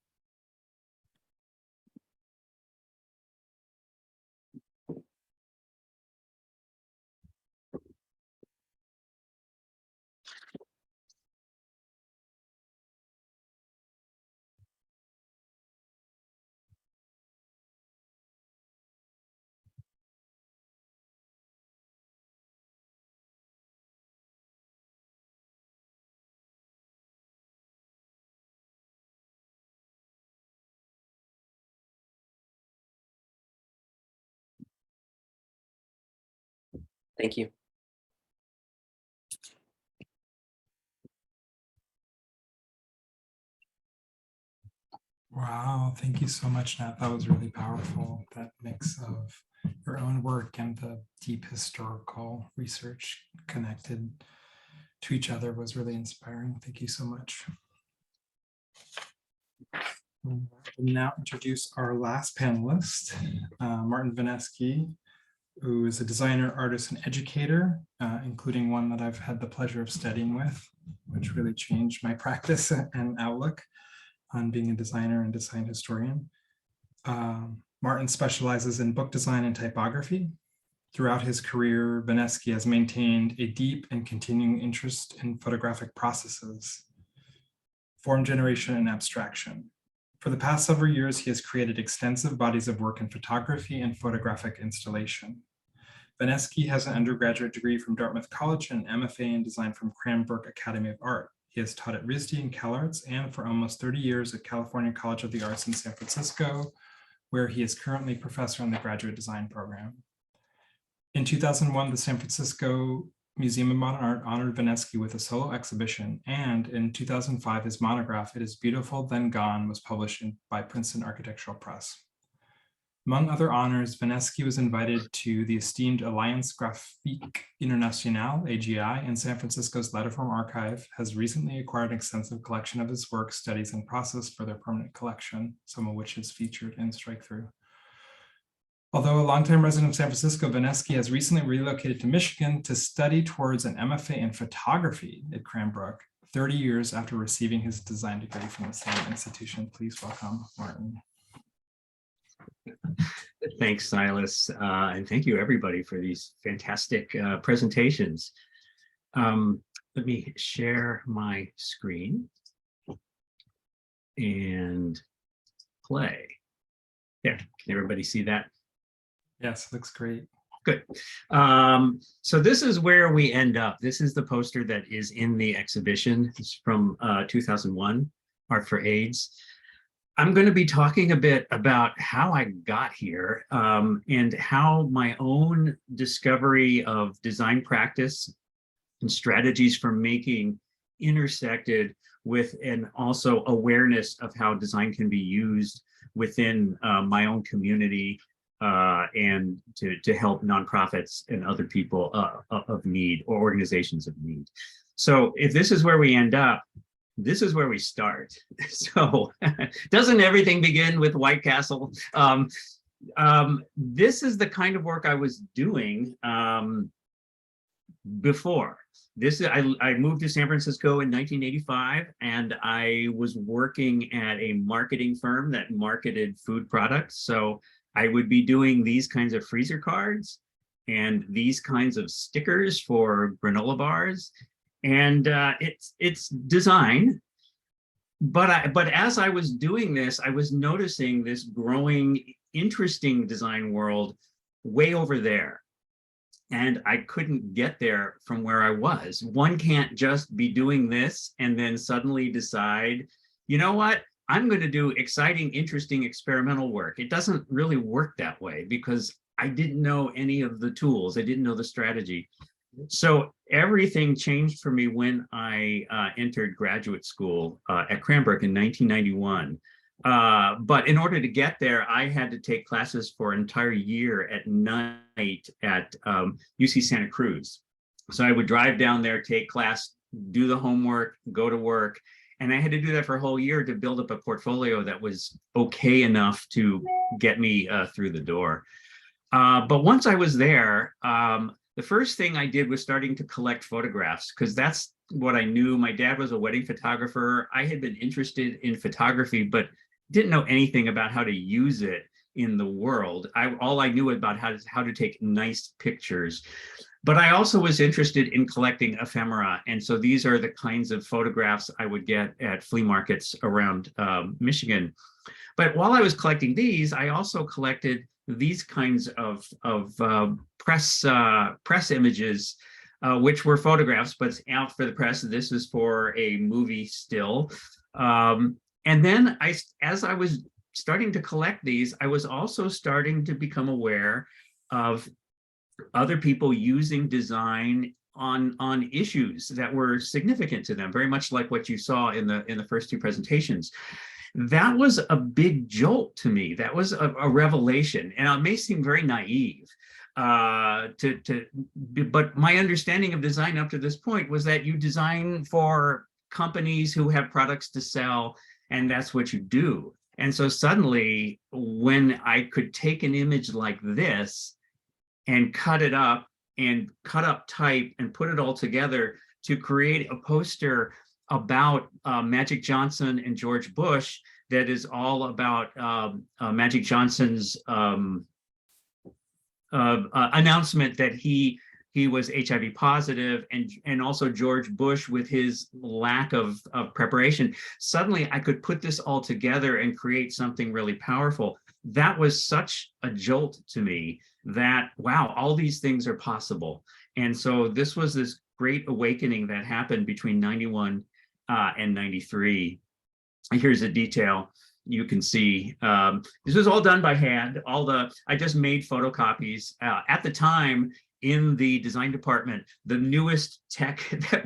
Thank you. Wow, thank you so much, Nat. That was really powerful. That mix of your own work and the deep historical research connected to each other was really inspiring. Thank you so much. We'll now introduce our last panelist, Martin Venezky, who is a designer, artist, and educator, including one that I've had the pleasure of studying with, which really changed my practice and outlook on being a designer and design historian. Martin specializes in book design and typography. Throughout his career, Venezky has maintained a deep and continuing interest in photographic processes, form generation, and abstraction. For the past several years, he has created extensive bodies of work in photography and photographic installation. Venezky has an undergraduate degree from Dartmouth College and an MFA in design from Cranbrook Academy of Art. He has taught at RISD and CalArts and for almost 30 years at California College of the Arts in San Francisco, where he is currently professor in the graduate design program. In 2001, the San Francisco Museum of Modern Art honored Venezky with a solo exhibition, and in 2005, his monograph, It Is Beautiful, Then Gone, was published by Princeton Architectural Press. Among other honors, Venezky was invited to the esteemed Alliance Graphique Internationale, AGI, and San Francisco's Letterform Archive has recently acquired an extensive collection of his work, studies, and process for their permanent collection, some of which is featured in Strikethrough. Although a longtime resident of San Francisco, Venezky has recently relocated to Michigan to study towards an MFA in photography at Cranbrook, 30 years after receiving his design degree from the same institution. Please welcome Martin. Thanks, Silas, and thank you everybody for these fantastic presentations. Let me share my screen and play. There, can everybody see that? Yes, looks great. Good. So this is where we end up. This is the poster that is in the exhibition. It's from 2001, Art for AIDS. I'm going to be talking a bit about how I got here and how my own discovery of design practice and strategies for making intersected with an also awareness of how design can be used within my own community and to help nonprofits and other people of need or organizations of need. So if this is where we end up, this is where we start. So doesn't everything begin with White Castle? This is the kind of work I was doing before. I moved to San Francisco in 1985, and I was working at a marketing firm that marketed food products. So I would be doing these kinds of freezer cards and these kinds of stickers for granola bars. And it's design, but as I was doing this, I was noticing this growing, interesting design world way over there. And I couldn't get there from where I was. One can't just be doing this and then suddenly decide, you know what, I'm going to do exciting, interesting experimental work. It doesn't really work that way because I didn't know any of the tools. I didn't know the strategy. So everything changed for me when I entered graduate school at Cranbrook in 1991. But in order to get there, I had to take classes for an entire year at night at UC Santa Cruz. So I would drive down there, take class, do the homework, go to work. And I had to do that for a whole year to build up a portfolio that was okay enough to get me through the door. But once I was there, the first thing I did was starting to collect photographs because that's what I knew. My dad was a wedding photographer. I had been interested in photography, but didn't know anything about how to use it in the world. All I knew about how to take nice pictures. But I also was interested in collecting ephemera. And so these are the kinds of photographs I would get at flea markets around Michigan. But while I was collecting these, I also collected these kinds of press images, which were photographs, but out for the press. This is for a movie still. And then as I was starting to collect these, I was also starting to become aware of other people using design on issues that were significant to them, very much like what you saw in the first two presentations. That was a big jolt to me. That was a revelation, and it may seem very naive. But my understanding of design up to this point was that you design for companies who have products to sell, and that's what you do. And so suddenly, when I could take an image like this and cut it up and cut up type and put it all together to create a poster about Magic Johnson and George Bush that is all about Magic Johnson's announcement that he was HIV positive, and also George Bush with his lack of preparation. Suddenly I could put this all together and create something really powerful. That was such a jolt to me that, wow, all these things are possible. And so this was this great awakening that happened between 91 and 93. Here's a detail you can see. This was all done by hand. I just made photocopies. At the time in the design department, the newest tech that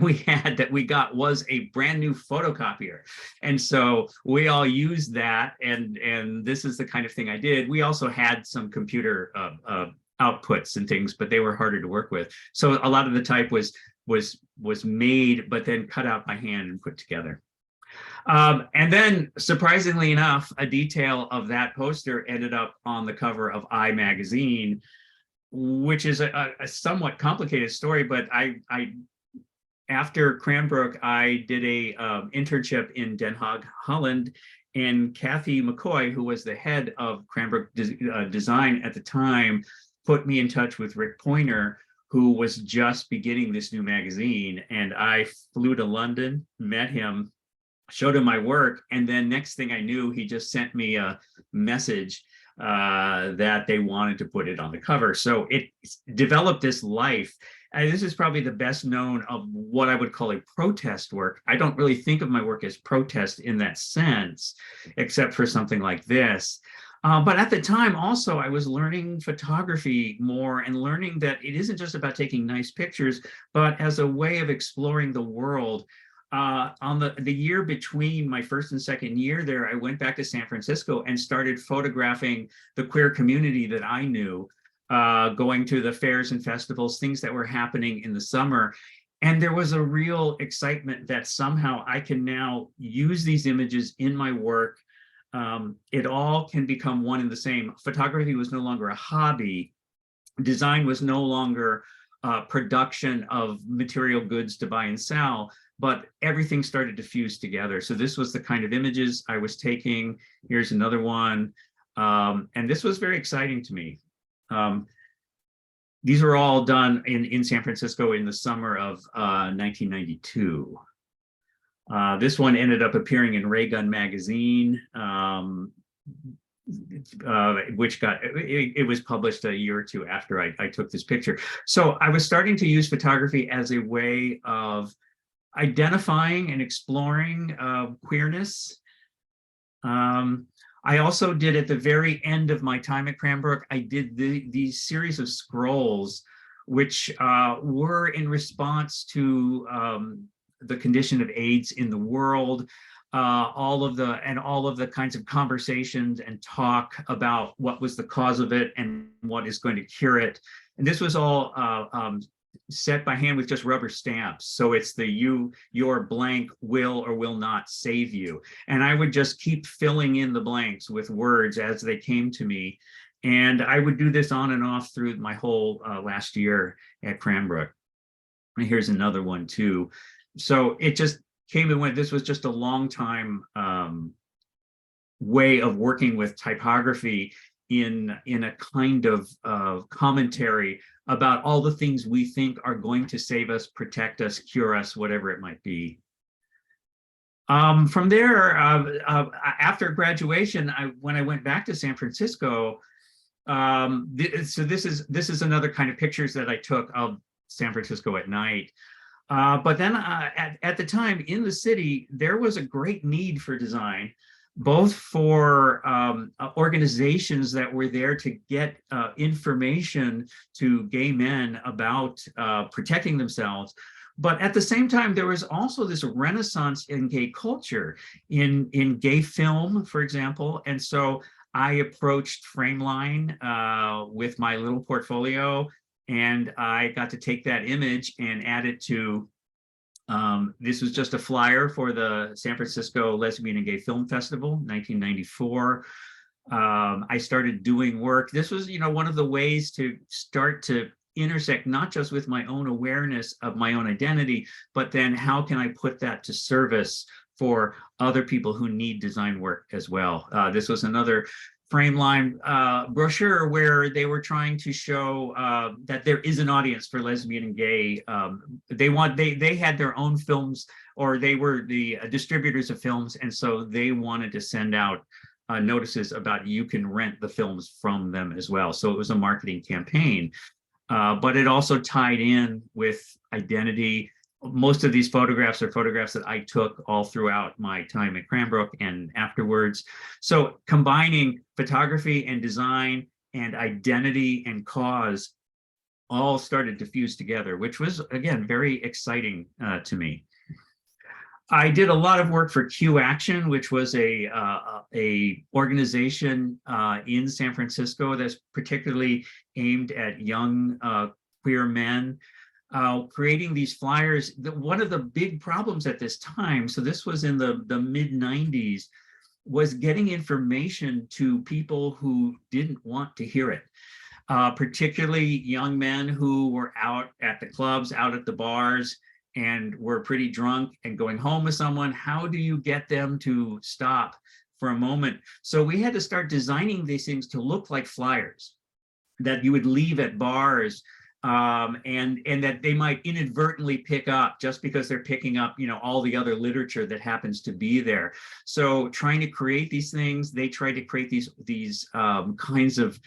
we got was a brand new photocopier. And so we all used that, and this is the kind of thing I did. We also had some computer outputs and things, but they were harder to work with. So a lot of the type was made, but then cut out by hand and put together. And then, surprisingly enough, a detail of that poster ended up on the cover of I magazine, which is a somewhat complicated story. But after Cranbrook, I did a internship in Den Haag, Holland, and Kathy McCoy, who was the head of Cranbrook Design at the time, put me in touch with Rick Pointer, who was just beginning this new magazine. And I flew to London, met him, showed him my work, and then next thing I knew, he just sent me a message that they wanted to put it on the cover. So it developed this life. this is probably the best known of what I would call a protest work. I don't really think of my work as protest in that sense, except for something like this. But at the time also, I was learning photography more and learning that it isn't just about taking nice pictures, but as a way of exploring the world. On the year between my first and second year there, I went back to San Francisco and started photographing the queer community that I knew, going to the fairs and festivals, things that were happening in the summer. And there was a real excitement that somehow I can now use these images in my work. It all can become one and the same. Photography was no longer a hobby. Design was no longer production of material goods to buy and sell, but everything started to fuse together. So this was the kind of images I was taking. Here's another one. And this was very exciting to me. These were all done in San Francisco in the summer of 1992. This one ended up appearing in Ray Gun magazine, which it was published a year or two after I took this picture. So I was starting to use photography as a way of identifying and exploring queerness. I also did, at the very end of my time at Cranbrook, I did these series of scrolls, which were in response to the condition of AIDS in the world, all of the kinds of conversations and talk about what was the cause of it and what is going to cure it. And this was all set by hand with just rubber stamps. So it's the your blank will or will not save you. And I would just keep filling in the blanks with words as they came to me. And I would do this on and off through my whole last year at Cranbrook. And here's another one too. So it just came and went. This was just a long time way of working with typography in a kind of commentary about all the things we think are going to save us, protect us, cure us, whatever it might be. From there, after graduation, when I went back to San Francisco, so this is another kind of pictures that I took of San Francisco at night. But then at the time in the city, there was a great need for design, both for organizations that were there to get information to gay men about protecting themselves. But at the same time, there was also this renaissance in gay culture, in gay film, for example. And so I approached Frameline with my little portfolio, and I got to take that image and add it to, this was just a flyer for the San Francisco Lesbian and Gay Film Festival, 1994. I started doing work. This was, one of the ways to start to intersect not just with my own awareness of my own identity, but then how can I put that to service for other people who need design work as well. This was another Frameline brochure where they were trying to show that there is an audience for lesbian and gay. They had their own films, or they were the distributors of films, and so they wanted to send out notices about you can rent the films from them as well. So it was a marketing campaign, but it also tied in with identity. Most of these photographs are photographs that I took all throughout my time at Cranbrook and afterwards. So combining photography and design and identity and cause all started to fuse together, which was, again, very exciting to me. I did a lot of work for Q Action, which was a organization in San Francisco that's particularly aimed at young queer men. Creating these flyers. One of the big problems at this time, so this was in the mid-90s, was getting information to people who didn't want to hear it, particularly young men who were out at the clubs, out at the bars, and were pretty drunk and going home with someone. How do you get them to stop for a moment? So we had to start designing these things to look like flyers that you would leave at bars, and that they might inadvertently pick up just because they're picking up, all the other literature that happens to be there. So trying to create these things, they try to create these kinds of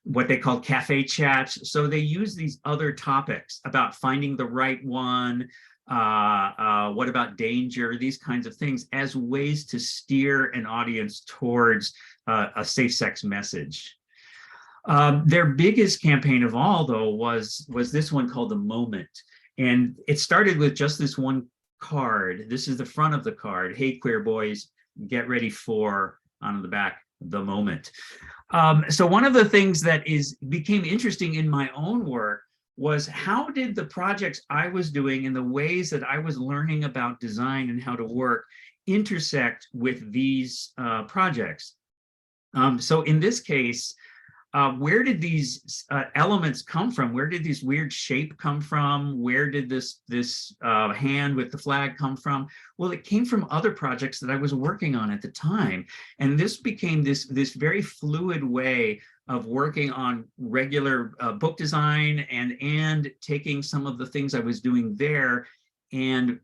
what they called cafe chats. So they use these other topics about finding the right one, what about danger, these kinds of things as ways to steer an audience towards a safe sex message. Their biggest campaign of all, though, was this one called The Moment. And it started with just this one card. This is the front of the card. Hey, queer boys, get ready for, on the back, the moment. So one of the things that became interesting in my own work was how did the projects I was doing and the ways that I was learning about design and how to work intersect with these projects. So in this case, where did these elements come from? Where did this weird shape come from? Where did this hand with the flag come from? Well, it came from other projects that I was working on at the time. And this became this very fluid way of working on regular book design and taking some of the things I was doing there and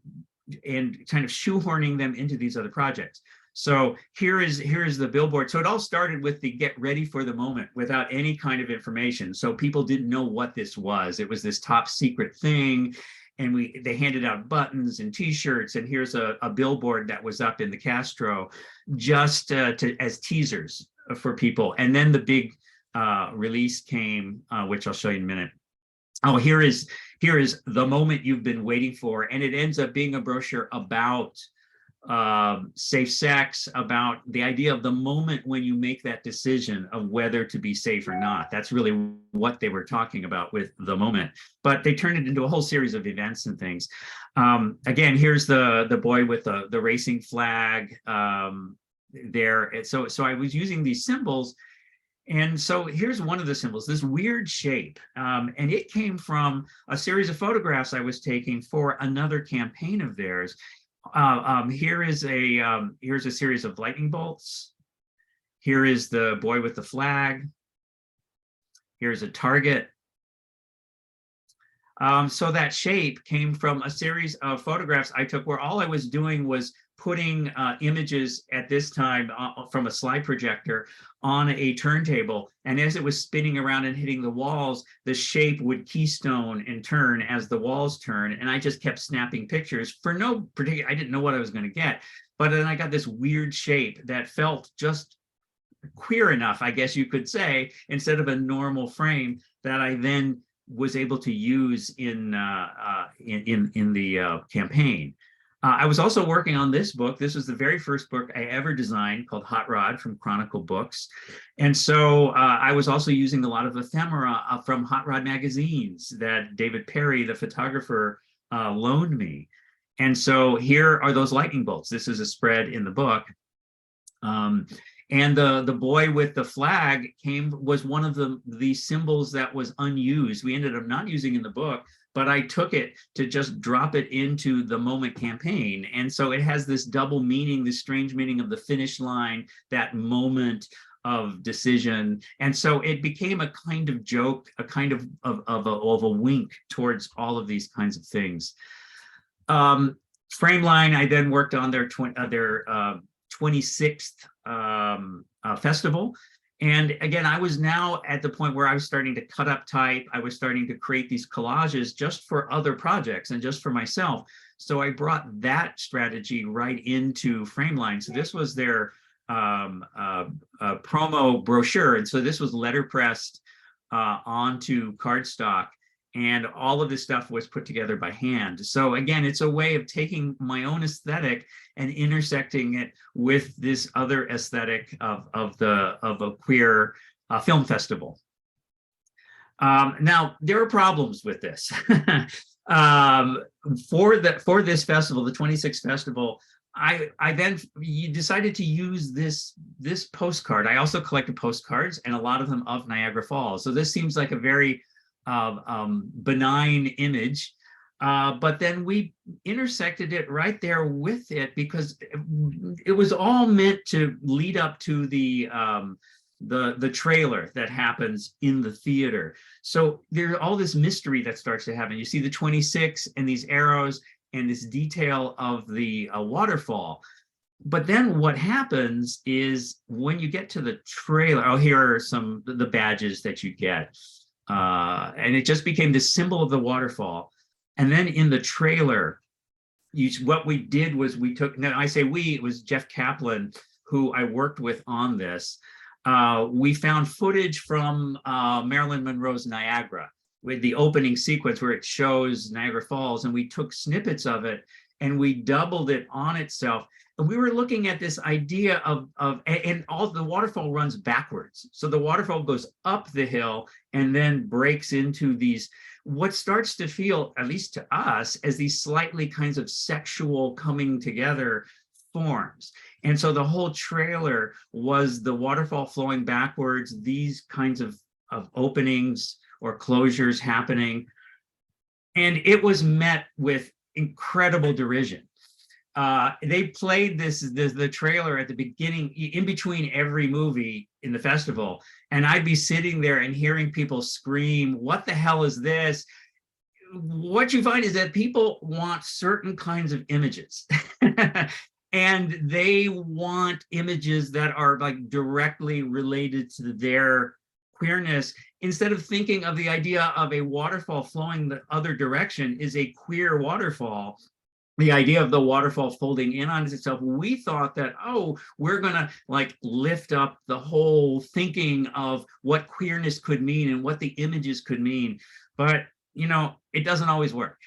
kind of shoehorning them into these other projects. So here is the billboard. So it all started with the get ready for the moment without any kind of information. So people didn't know what this was. It was this top secret thing. And they handed out buttons and t-shirts. And here's a billboard that was up in the Castro just as teasers for people. And then the big release came, which I'll show you in a minute. Oh, here is the moment you've been waiting for. And it ends up being a brochure about safe sex, about the idea of the moment when you make that decision of whether to be safe or not. That's really what they were talking about with the moment. But they turned it into a whole series of events and things. Again, here's the boy with the racing flag there. So I was using these symbols. And so here's one of the symbols, this weird shape. And it came from a series of photographs I was taking for another campaign of theirs. Here's a series of lightning bolts. Here is the boy with the flag. Here's a target. So that shape came from a series of photographs I took where all I was doing was putting images at this time from a slide projector on a turntable. And as it was spinning around and hitting the walls, the shape would keystone and turn as the walls turn. And I just kept snapping pictures for no particular, I didn't know what I was going to get. But then I got this weird shape that felt just queer enough, I guess you could say, instead of a normal frame that I then was able to use in the campaign. I was also working on this book. This was the very first book I ever designed, called Hot Rod from Chronicle Books. And so I was also using a lot of ephemera from Hot Rod magazines that David Perry, the photographer, loaned me. And so here are those lightning bolts. This is a spread in the book. And the boy with the flag was one of the symbols that was unused. We ended up not using in the book, but I took it to just drop it into the Moment campaign. And so it has this double meaning, this strange meaning of the finish line, that moment of decision. And so it became a kind of joke, a kind of a wink towards all of these kinds of things. Frameline, I then worked on their 26th festival. And again, I was now at the point where I was starting to cut up type. I was starting to create these collages just for other projects and just for myself. So I brought that strategy right into Frameline. So this was their promo brochure. And so this was letterpressed onto cardstock. And all of this stuff was put together by hand. So again, it's a way of taking my own aesthetic and intersecting it with this other aesthetic of a queer film festival. Now, there are problems with this. For this festival, the 26th festival, I then decided to use this postcard. I also collected postcards, and a lot of them of Niagara Falls. So this seems like a very benign image, but then we intersected it right there with it because it was all meant to lead up to the trailer that happens in the theater. So there's all this mystery that starts to happen. You see the 26 and these arrows and this detail of the waterfall. But then what happens is when you get to the trailer, oh, here are some of the badges that you get. And it just became the symbol of the waterfall. And then in the trailer, what we did was we took, now I say we, it was Jeff Kaplan, who I worked with on this. We found footage from Marilyn Monroe's Niagara with the opening sequence where it shows Niagara Falls, and we took snippets of it and we doubled it on itself. And we were looking at this idea of and all the waterfall runs backwards. So the waterfall goes up the hill and then breaks into these, what starts to feel, at least to us, as these slightly kinds of sexual coming together forms. And so the whole trailer was the waterfall flowing backwards, these kinds of openings or closures happening. And it was met with incredible derision. They played the trailer at the beginning, in between every movie in the festival, and I'd be sitting there and hearing people scream, "What the hell is this?" What you find is that people want certain kinds of images. And they want images that are like directly related to their queerness, instead of thinking of the idea of a waterfall flowing the other direction is a queer waterfall. The idea of the waterfall folding in on itself, we thought that, oh, we're gonna like lift up the whole thinking of what queerness could mean and what the images could mean. But, you know, it doesn't always work.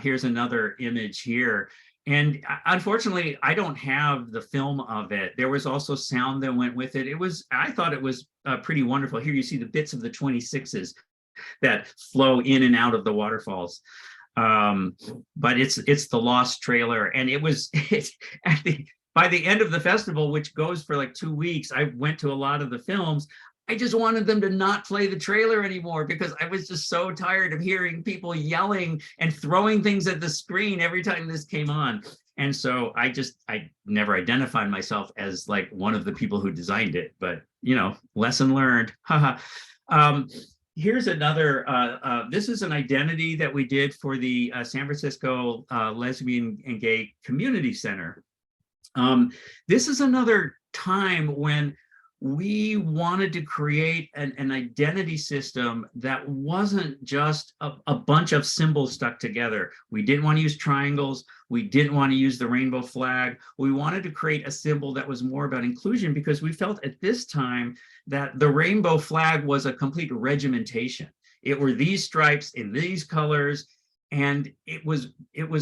Here's another image here. And unfortunately, I don't have the film of it. There was also sound that went with it. I thought it was pretty wonderful. Here you see the bits of the 26s that flow in and out of the waterfalls. But it's the lost trailer, and by the end of the festival, which goes for like 2 weeks, I went to a lot of the films. I just wanted them to not play the trailer anymore because I was just so tired of hearing people yelling and throwing things at the screen every time this came on. And so I never identified myself as like one of the people who designed it, but you know, lesson learned. Here's another, this is an identity that we did for the San Francisco Lesbian and Gay Community Center. This is another time when we wanted to create an identity system that wasn't just a bunch of symbols stuck together. We didn't want to use triangles. We didn't want to use the rainbow flag. We wanted to create a symbol that was more about inclusion, because we felt at this time that the rainbow flag was a complete regimentation. It were these stripes in these colors, and it was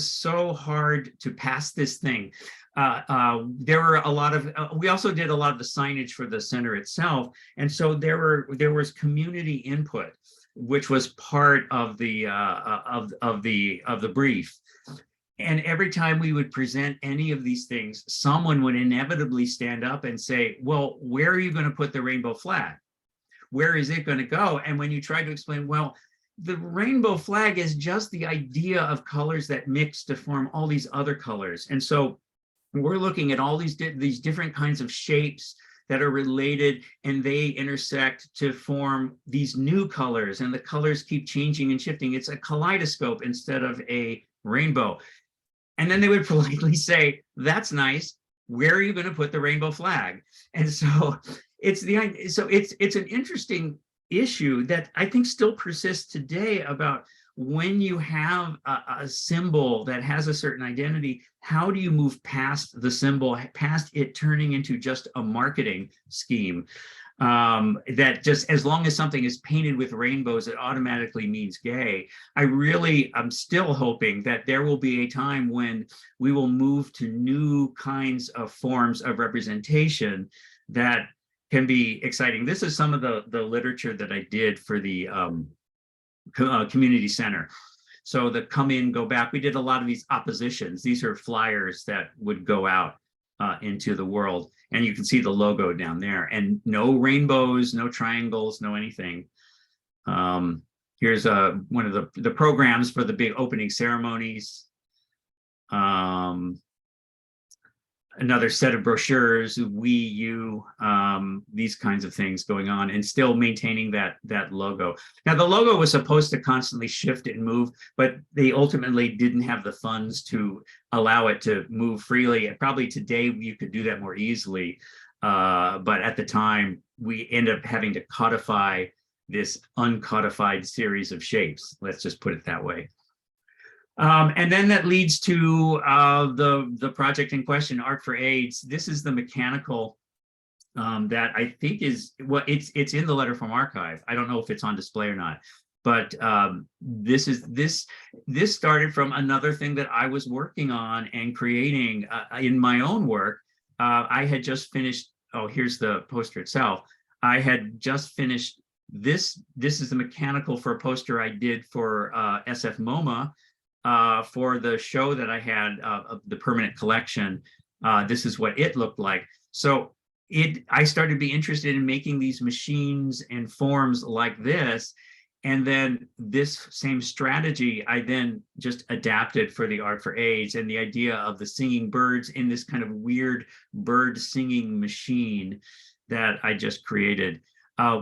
so hard to pass this thing. There were a lot of, we also did a lot of the signage for the center itself. And so there was community input, which was part of the brief. And every time we would present any of these things, someone would inevitably stand up and say, well, where are you going to put the rainbow flag? Where is it going to go? And when you try to explain, well, the rainbow flag is just the idea of colors that mix to form all these other colors. And so we're looking at all these different kinds of shapes that are related, and they intersect to form these new colors, and the colors keep changing and shifting. It's a kaleidoscope instead of a rainbow. And then they would politely say, that's nice. Where are you going to put the rainbow flag? And so it's an interesting issue that I think still persists today about when you have a symbol that has a certain identity, how do you move past the symbol, past it turning into just a marketing scheme? That just as long as something is painted with rainbows, it automatically means gay. I'm still hoping that there will be a time when we will move to new kinds of forms of representation that can be exciting. This is some of the literature that I did for the community center. So the come in, go back, we did a lot of these oppositions. These are flyers that would go out into the world. And you can see the logo down there, and no rainbows, no triangles, no anything. Here's one of the programs for the big opening ceremonies. another set of brochures, we, you, these kinds of things going on, and still maintaining that logo. Now, the logo was supposed to constantly shift and move, but they ultimately didn't have the funds to allow it to move freely. And probably today you could do that more easily, but at the time we end up having to codify this uncodified series of shapes. Let's just put it that way. And then that leads to the project in question, Art for AIDS. This is the mechanical that I think is, well, it's in the letter from archive. I don't know if it's on display or not, but this started from another thing that I was working on and creating in my own work. I had just finished, oh, here's the poster itself. I had just finished this is the mechanical for a poster I did for SF MoMA. For the show that I had of the permanent collection. This is what it looked like. So I started to be interested in making these machines and forms like this. And then this same strategy, I then just adapted for the Art for AIDS, and the idea of the singing birds in this kind of weird bird singing machine that I just created.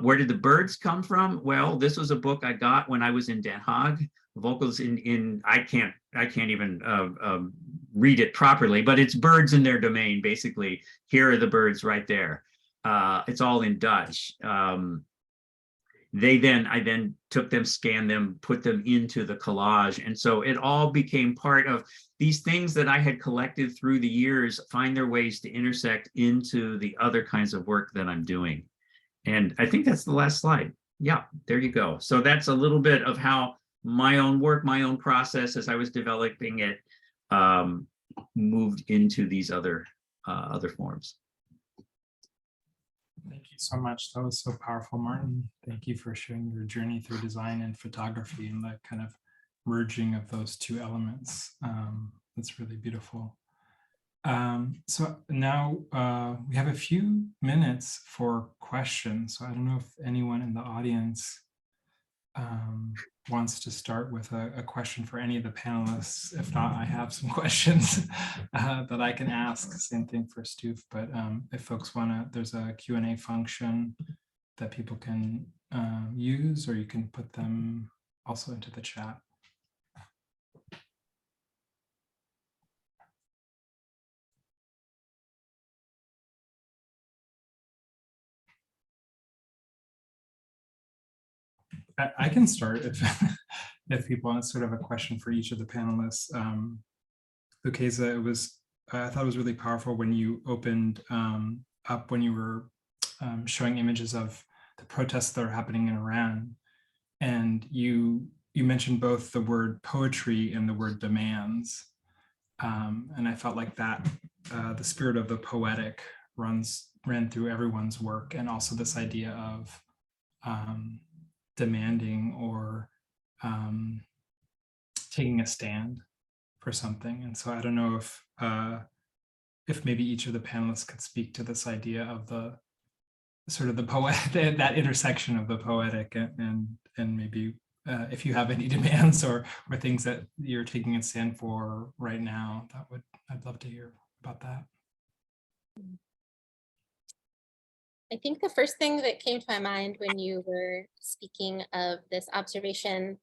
Where did the birds come from? Well, this was a book I got when I was in Den Haag. Vocals in I can't even read it properly, but it's birds in their domain, basically. Here are the birds right there. It's all in Dutch. I then took them, scanned them, put them into the collage. And so it all became part of these things that I had collected through the years, find their ways to intersect into the other kinds of work that I'm doing. And I think that's the last slide. Yeah, there you go. So that's a little bit of how my own work, my own process as I was developing it, moved into these other forms. Thank you so much. That was so powerful, Martin. Thank you for sharing your journey through design and photography and that kind of merging of those two elements. That's really beautiful. So now we have a few minutes for questions. So I don't know if anyone in the audience wants to start with a question for any of the panelists. If not, I have some questions that I can ask. Same thing for Stoof, but if folks want to, there's a Q&A function that people can use, or you can put them also into the chat. I can start if people want sort of a question for each of the panelists. Lukaza, I thought it was really powerful when you opened up, when you were showing images of the protests that are happening in Iran, and you mentioned both the word poetry and the word demands, and I felt like that the spirit of the poetic ran through everyone's work, and also this idea of demanding or taking a stand for something. And so I don't know if maybe each of the panelists could speak to this idea of the sort of the poet, that intersection of the poetic and maybe if you have any demands or things that you're taking a stand for right now, I'd love to hear about that. I think the first thing that came to my mind when you were speaking of this observation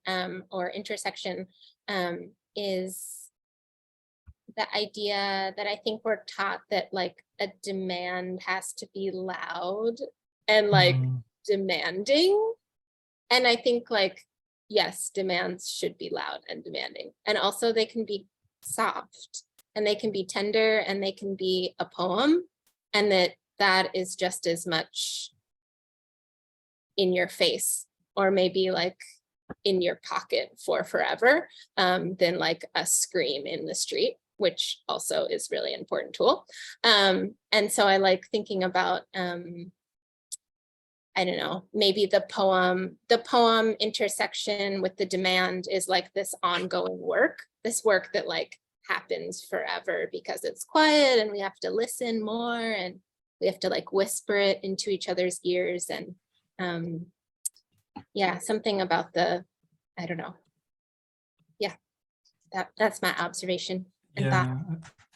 or intersection is the idea that I think we're taught that like a demand has to be loud and like demanding. And I think like, yes, demands should be loud and demanding. And also they can be soft and they can be tender and they can be a poem, and that is just as much in your face or maybe like in your pocket for forever than like a scream in the street, which also is really important tool. And so I like thinking about, I don't know, maybe the poem intersection with the demand is like this ongoing work, this work that like happens forever because it's quiet and we have to listen more and we have to like whisper it into each other's ears. And yeah, something about the, I don't know. Yeah, that's my observation and thought.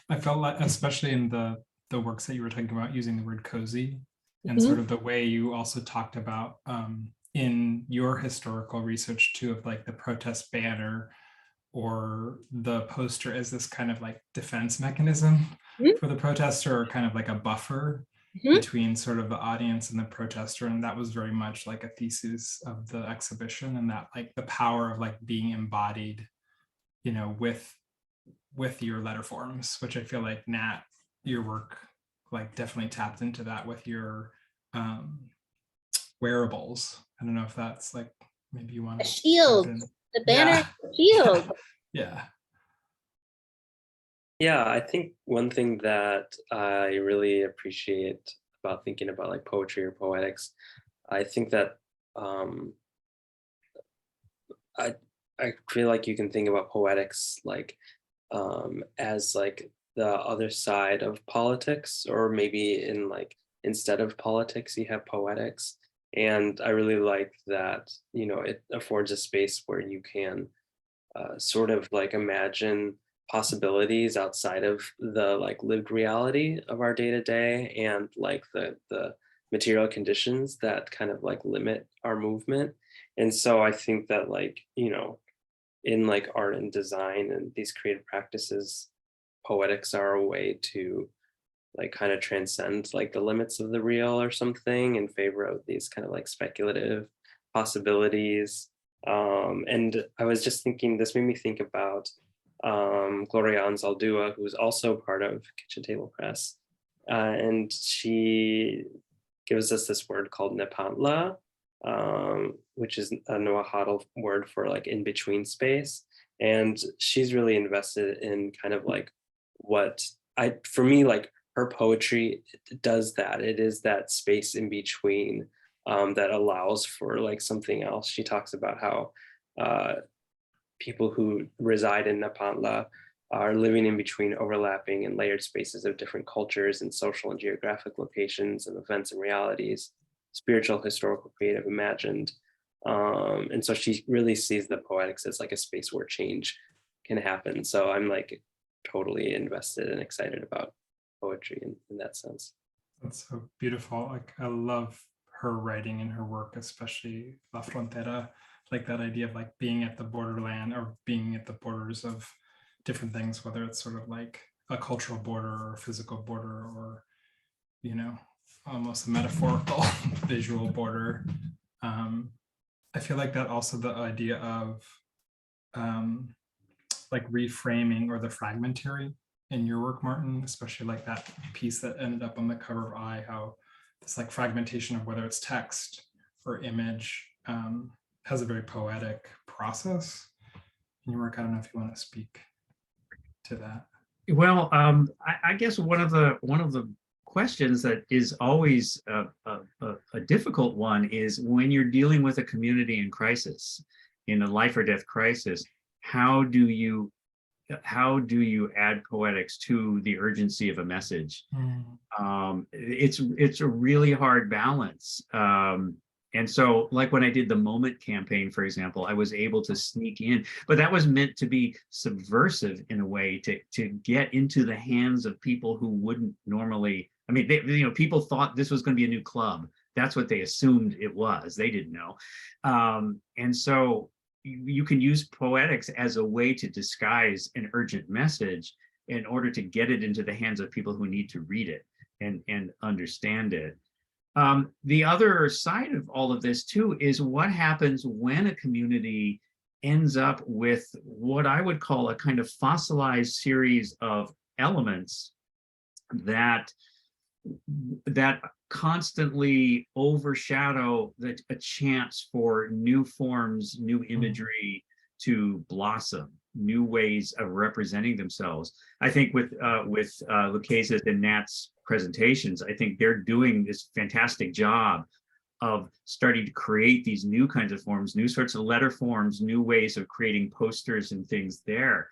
I felt like, especially in the the works that you were talking about using the word cozy, and sort of the way you also talked about in your historical research too, of like the protest banner or the poster as this kind of like defense mechanism for the protester, or kind of like a buffer between sort of the audience and the protester. And that was very much like a thesis of the exhibition, and that like the power of like being embodied, you know, with your letter forms, which I feel like Nat, your work like definitely tapped into that with your wearables. I don't know if that's like, maybe you want A shield, the banner shield. Yeah. Yeah, I think one thing that I really appreciate about thinking about like poetry or poetics, I think that I feel like you can think about poetics like as like the other side of politics, or maybe in like instead of politics, you have poetics. And I really like that, you know, it affords a space where you can sort of like imagine possibilities outside of the like lived reality of our day to day, and like the material conditions that kind of like limit our movement. And so I think that, like, you know, in like art and design and these creative practices, poetics are a way to like kind of transcend like the limits of the real or something, in favor of these kind of like speculative possibilities. And I was just thinking, this made me think about Gloria Anzaldúa, who's also part of Kitchen Table Press. And she gives us this word called Nepantla, which is a Nahuatl word for like in between space. And she's really invested in kind of like what for me, like her poetry does that. It is that space in between that allows for like something else. She talks about how people who reside in Nepantla are living in between overlapping and layered spaces of different cultures and social and geographic locations and events and realities, spiritual, historical, creative, imagined. And so she really sees the poetics as like a space where change can happen. So I'm like totally invested and excited about poetry in that sense. That's so beautiful. Like I love her writing and her work, especially La Frontera, like that idea of like being at the borderland or being at the borders of different things, whether it's sort of like a cultural border or a physical border, or, you know, almost a metaphorical visual border. I feel like that also the idea of like reframing or the fragmentary in your work, Martin, especially like that piece that ended up on the cover of I, how this like fragmentation of whether it's text or image has a very poetic process in your work. I don't know if you want to speak to that. Well, I guess one of the questions that is always a difficult one is when you're dealing with a community in crisis, in a life or death crisis, how do you add poetics to the urgency of a message? It's a really hard balance. And so like when I did the Moment campaign, for example, I was able to sneak in, but that was meant to be subversive in a way to get into the hands of people who wouldn't normally, I mean, people thought this was going to be a new club. That's what they assumed it was. They didn't know. And so you can use poetics as a way to disguise an urgent message in order to get it into the hands of people who need to read it and understand it. The other side of all of this too is what happens when a community ends up with what I would call a kind of fossilized series of elements that constantly overshadow a chance for new forms, new imagery to blossom, new ways of representing themselves. I think with Lukaza's and Nat's presentations, I think they're doing this fantastic job of starting to create these new kinds of forms, new sorts of letter forms, new ways of creating posters and things there.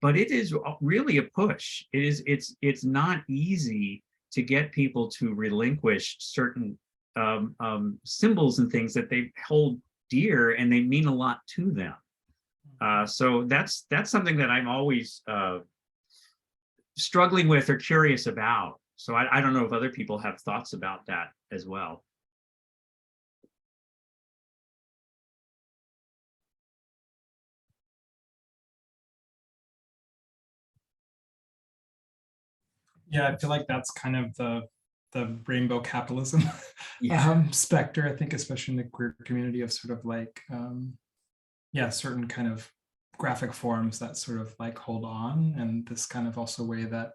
But it is really a push. It's not easy to get people to relinquish certain symbols and things that they hold dear and they mean a lot to them. So that's something that I'm always struggling with or curious about. So I don't know if other people have thoughts about that as well. Yeah, I feel like that's kind of the rainbow capitalism Yeah. specter, I think, especially in the queer community, of sort of like, yeah, certain kind of graphic forms that sort of like hold on, and this kind of also way that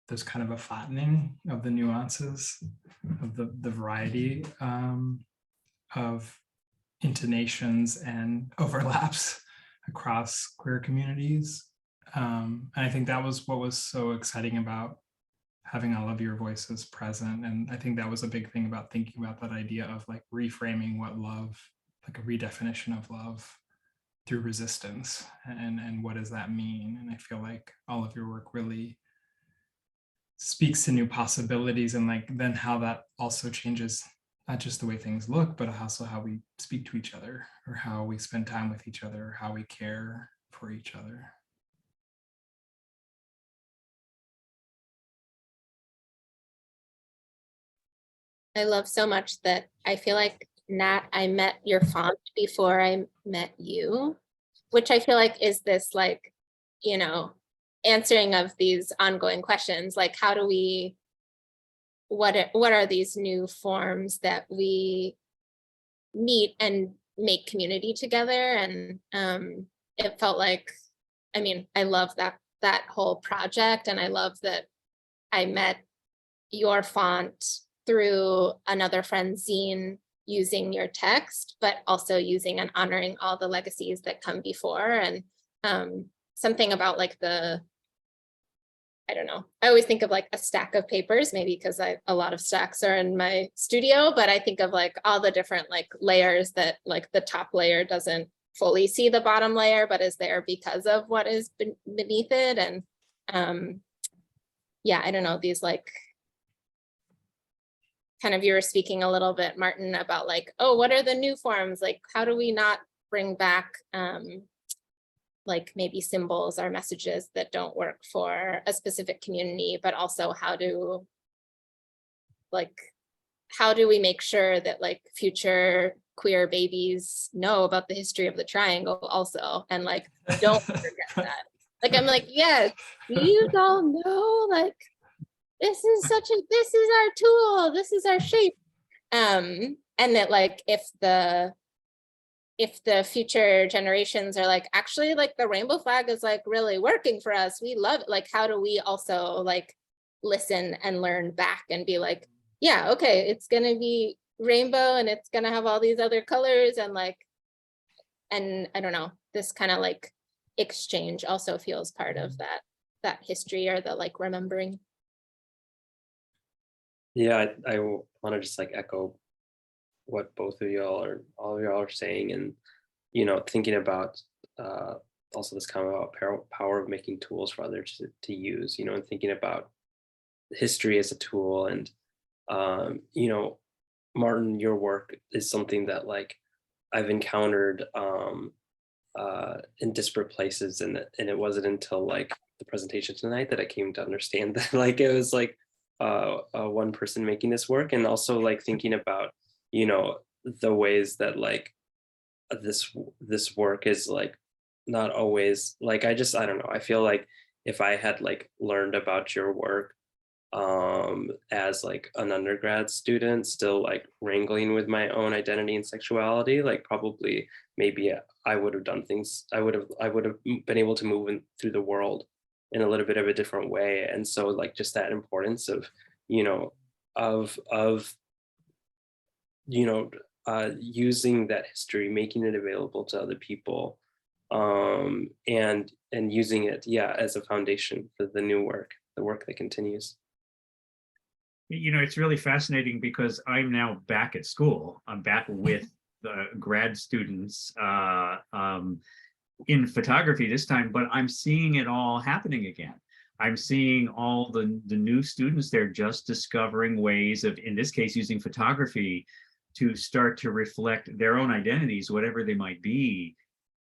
there's kind of a flattening of the nuances of the variety of intonations and overlaps across queer communities. And I think that was what was so exciting about having all of your voices present. And I think that was a big thing about thinking about that idea of like reframing what love, like a redefinition of love through resistance, and what does that mean? And I feel like all of your work really speaks to new possibilities, and like then how that also changes not just the way things look, but also how we speak to each other, or how we spend time with each other, or how we care for each other. I love so much that I feel like, Nat, I met your font before I met you, which I feel like is this like, you know, answering of these ongoing questions, like how do we, what are these new forms that we meet and make community together? And it felt like, I mean, I love that whole project, and I love that I met your font through another friend's zine using your text, but also using and honoring all the legacies that come before. And something about like I don't know, I always think of like a stack of papers, maybe because a lot of stacks are in my studio, but I think of like all the different like layers that like the top layer doesn't fully see the bottom layer, but is there because of what is beneath it. And yeah, I don't know, these like, kind of, you were speaking a little bit, Martin, about like, oh, what are the new forms? Like, how do we not bring back like maybe symbols or messages that don't work for a specific community, but also how do we make sure that like future queer babies know about the history of the triangle also, and like don't forget that. Like, I'm like, yes, you don't know, like this is our tool, this is our shape. And that like if the future generations are like, actually like the rainbow flag is like really working for us, we love it, like how do we also like listen and learn back and be like, yeah, okay, it's gonna be rainbow and it's gonna have all these other colors, and like, and I don't know, this kind of like exchange also feels part of that history, or the like remembering. Yeah, I want to just like echo what both of y'all or all of y'all are saying, and thinking about also this comment about power of making tools for others to use, and thinking about history as a tool. And Martin, your work is something that like I've encountered in disparate places, and it wasn't until like the presentation tonight that I came to understand that like it was like one person making this work, and also like thinking about the ways that like this work is like not always like, I don't know, I feel like if I had like learned about your work as like an undergrad student, still like wrangling with my own identity and sexuality, like probably maybe I would have done things, I would have been able to move through the world in a little bit of a different way. And so like just that importance of using that history, making it available to other people, and using it, yeah, as a foundation for the new work, the work that continues. It's really fascinating because I'm now back at school. I'm back with the grad students in photography this time, but I'm seeing it all happening again. I'm seeing all the new students there just discovering ways of, in this case, using photography to start to reflect their own identities, whatever they might be,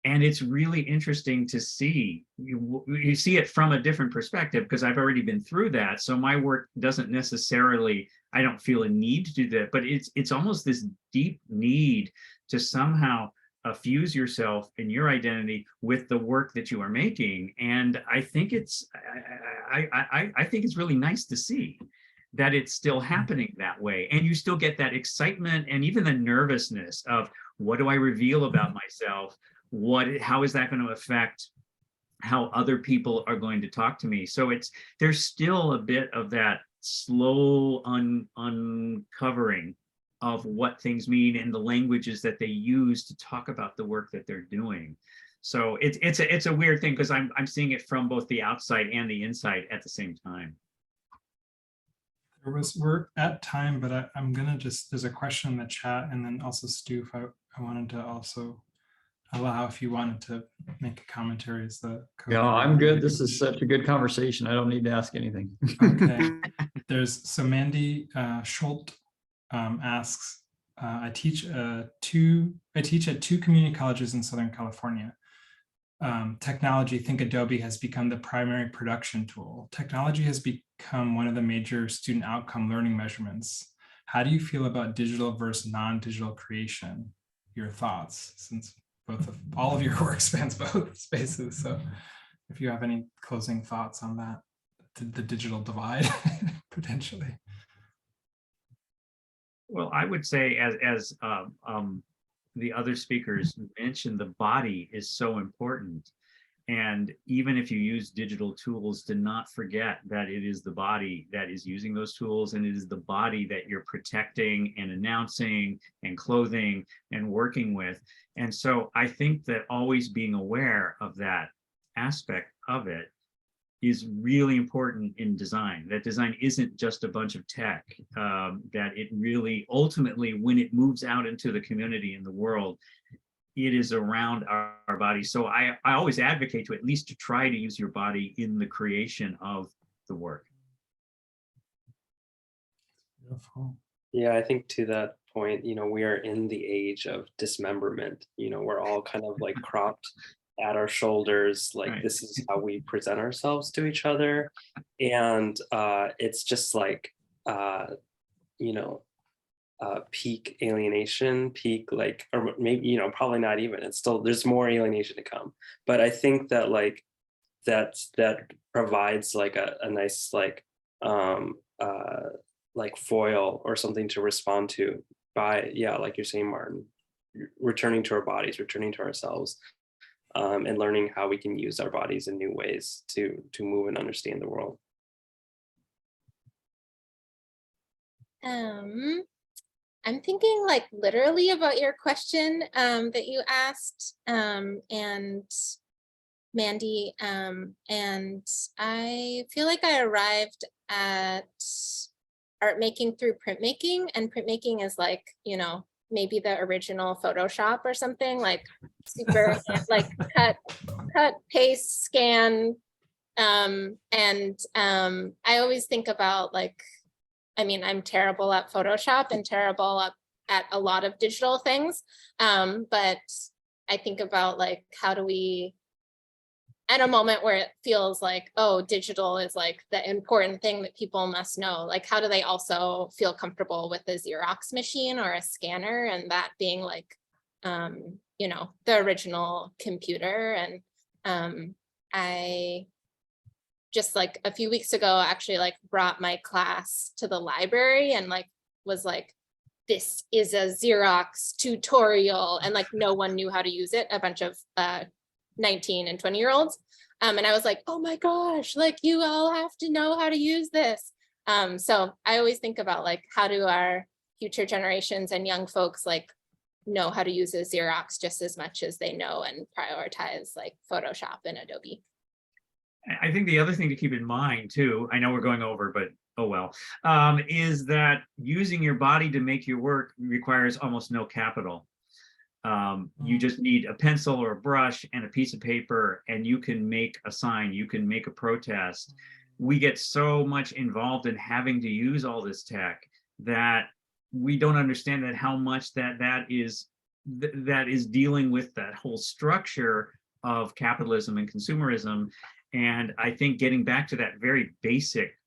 And it's really interesting to see. You see it from a different perspective, because I've already been through that. So my work doesn't necessarily, I don't feel a need to do that, but it's almost this deep need to somehow fuse yourself and your identity with the work that you are making. And I think I think it's really nice to see that it's still happening that way. And you still get that excitement and even the nervousness of, what do I reveal about myself? How is that going to affect how other people are going to talk to me? So there's still a bit of that slow uncovering of what things mean and the languages that they use to talk about the work that they're doing. So it's a weird thing, because I'm seeing it from both the outside and the inside at the same time. We're at time, but I'm gonna there's a question in the chat, and then also Stu, if I wanted to also allow if you wanted to make a commentary as the No, I'm good. This is such a good conversation. I don't need to ask anything. Okay. So Mandy Schult asks, I teach at two community colleges in Southern California. Technology, think Adobe, has become the primary production tool. Technology has become one of the major student outcome learning measurements. How do you feel about digital versus non-digital creation? Your thoughts, since all of your work spans both spaces. So if you have any closing thoughts on that, the digital divide, potentially. Well, I would say, as the other speakers mentioned, the body is so important. And even if you use digital tools, do not forget that it is the body that is using those tools, and it is the body that you're protecting and announcing and clothing and working with. And so I think that always being aware of that aspect of it is really important in design. That design isn't just a bunch of tech, that it really ultimately, when it moves out into the community and the world, it is around our body. So I always advocate to at least to try to use your body in the creation of the work. Beautiful. Yeah, I think to that point, we are in the age of dismemberment. We're all kind of like cropped at our shoulders, like Right. This is how we present ourselves to each other. And it's just like, peak alienation, peak like, or maybe, probably not even, it's still, there's more alienation to come. But I think that like, that provides like a nice, like foil or something to respond to by, yeah, like you're saying, Martin, returning to our bodies, returning to ourselves, and learning how we can use our bodies in new ways to move and understand the world. I'm thinking like literally about your question that you asked, and Mandy, and I feel like I arrived at art making through printmaking, and printmaking is like, maybe the original Photoshop or something, like super like cut, paste, scan. And I always think about like, I'm terrible at Photoshop and terrible at a lot of digital things. But I think about like, how do we, at a moment where it feels like, oh, digital is like the important thing that people must know, like how do they also feel comfortable with a Xerox machine or a scanner, and that being like, the original computer. And I just like a few weeks ago actually like brought my class to the library and like was like, this is a Xerox tutorial, and like no one knew how to use it, a bunch of 19 and 20-year-olds. And I was like, oh my gosh, like you all have to know how to use this. So I always think about like, how do our future generations and young folks like know how to use a Xerox just as much as they know and prioritize like Photoshop and Adobe. I think the other thing to keep in mind too, I know we're going over, but oh well, is that using your body to make your work requires almost no capital. You just need a pencil or a brush and a piece of paper, and you can make a sign, you can make a protest. We get so much involved in having to use all this tech that we don't understand that how much that is that is dealing with that whole structure of capitalism and consumerism. And I think getting back to that very basic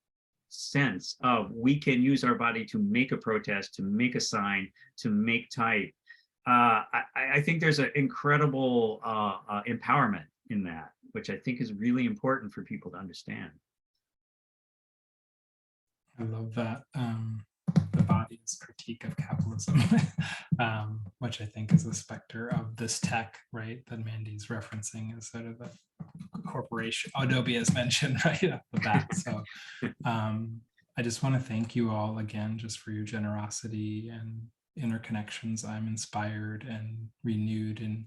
sense of we can use our body to make a protest, to make a sign, to make type. I think there's an incredible empowerment in that, which I think is really important for people to understand. I love that. The body's critique of capitalism, which I think is a specter of this tech, right, that Mandy's referencing as sort of a corporation. Adobe has mentioned right off the bat. So I just want to thank you all again, just for your generosity and interconnections. I'm inspired and renewed and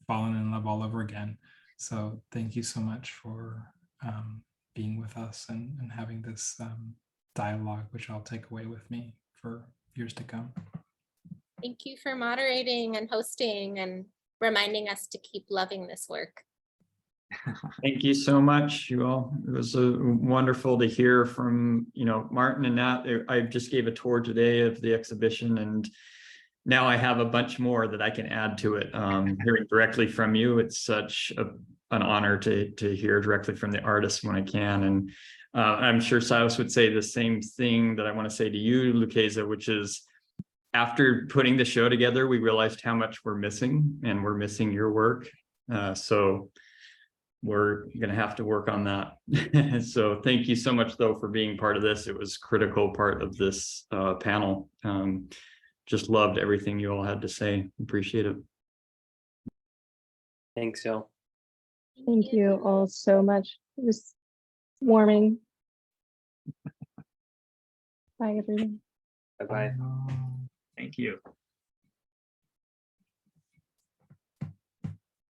fallen in love all over again. So thank you so much for being with us and having this dialogue, which I'll take away with me for years to come. Thank you for moderating and hosting and reminding us to keep loving this work. Thank you so much, you all. It was wonderful to hear from, Martin and Nat. I just gave a tour today of the exhibition, and now I have a bunch more that I can add to it. Hearing directly from you, it's such an honor to hear directly from the artists when I can. And I'm sure Silas would say the same thing that I want to say to you, Lukaza, which is, after putting the show together, we realized how much we're missing, and we're missing your work. So we're going to have to work on that. So thank you so much, though, for being part of this. It was a critical part of this panel. Just loved everything you all had to say. Appreciate it. Thanks, y'all. Thank you all so much. It was warming. Bye, everyone. Bye-bye. Thank you.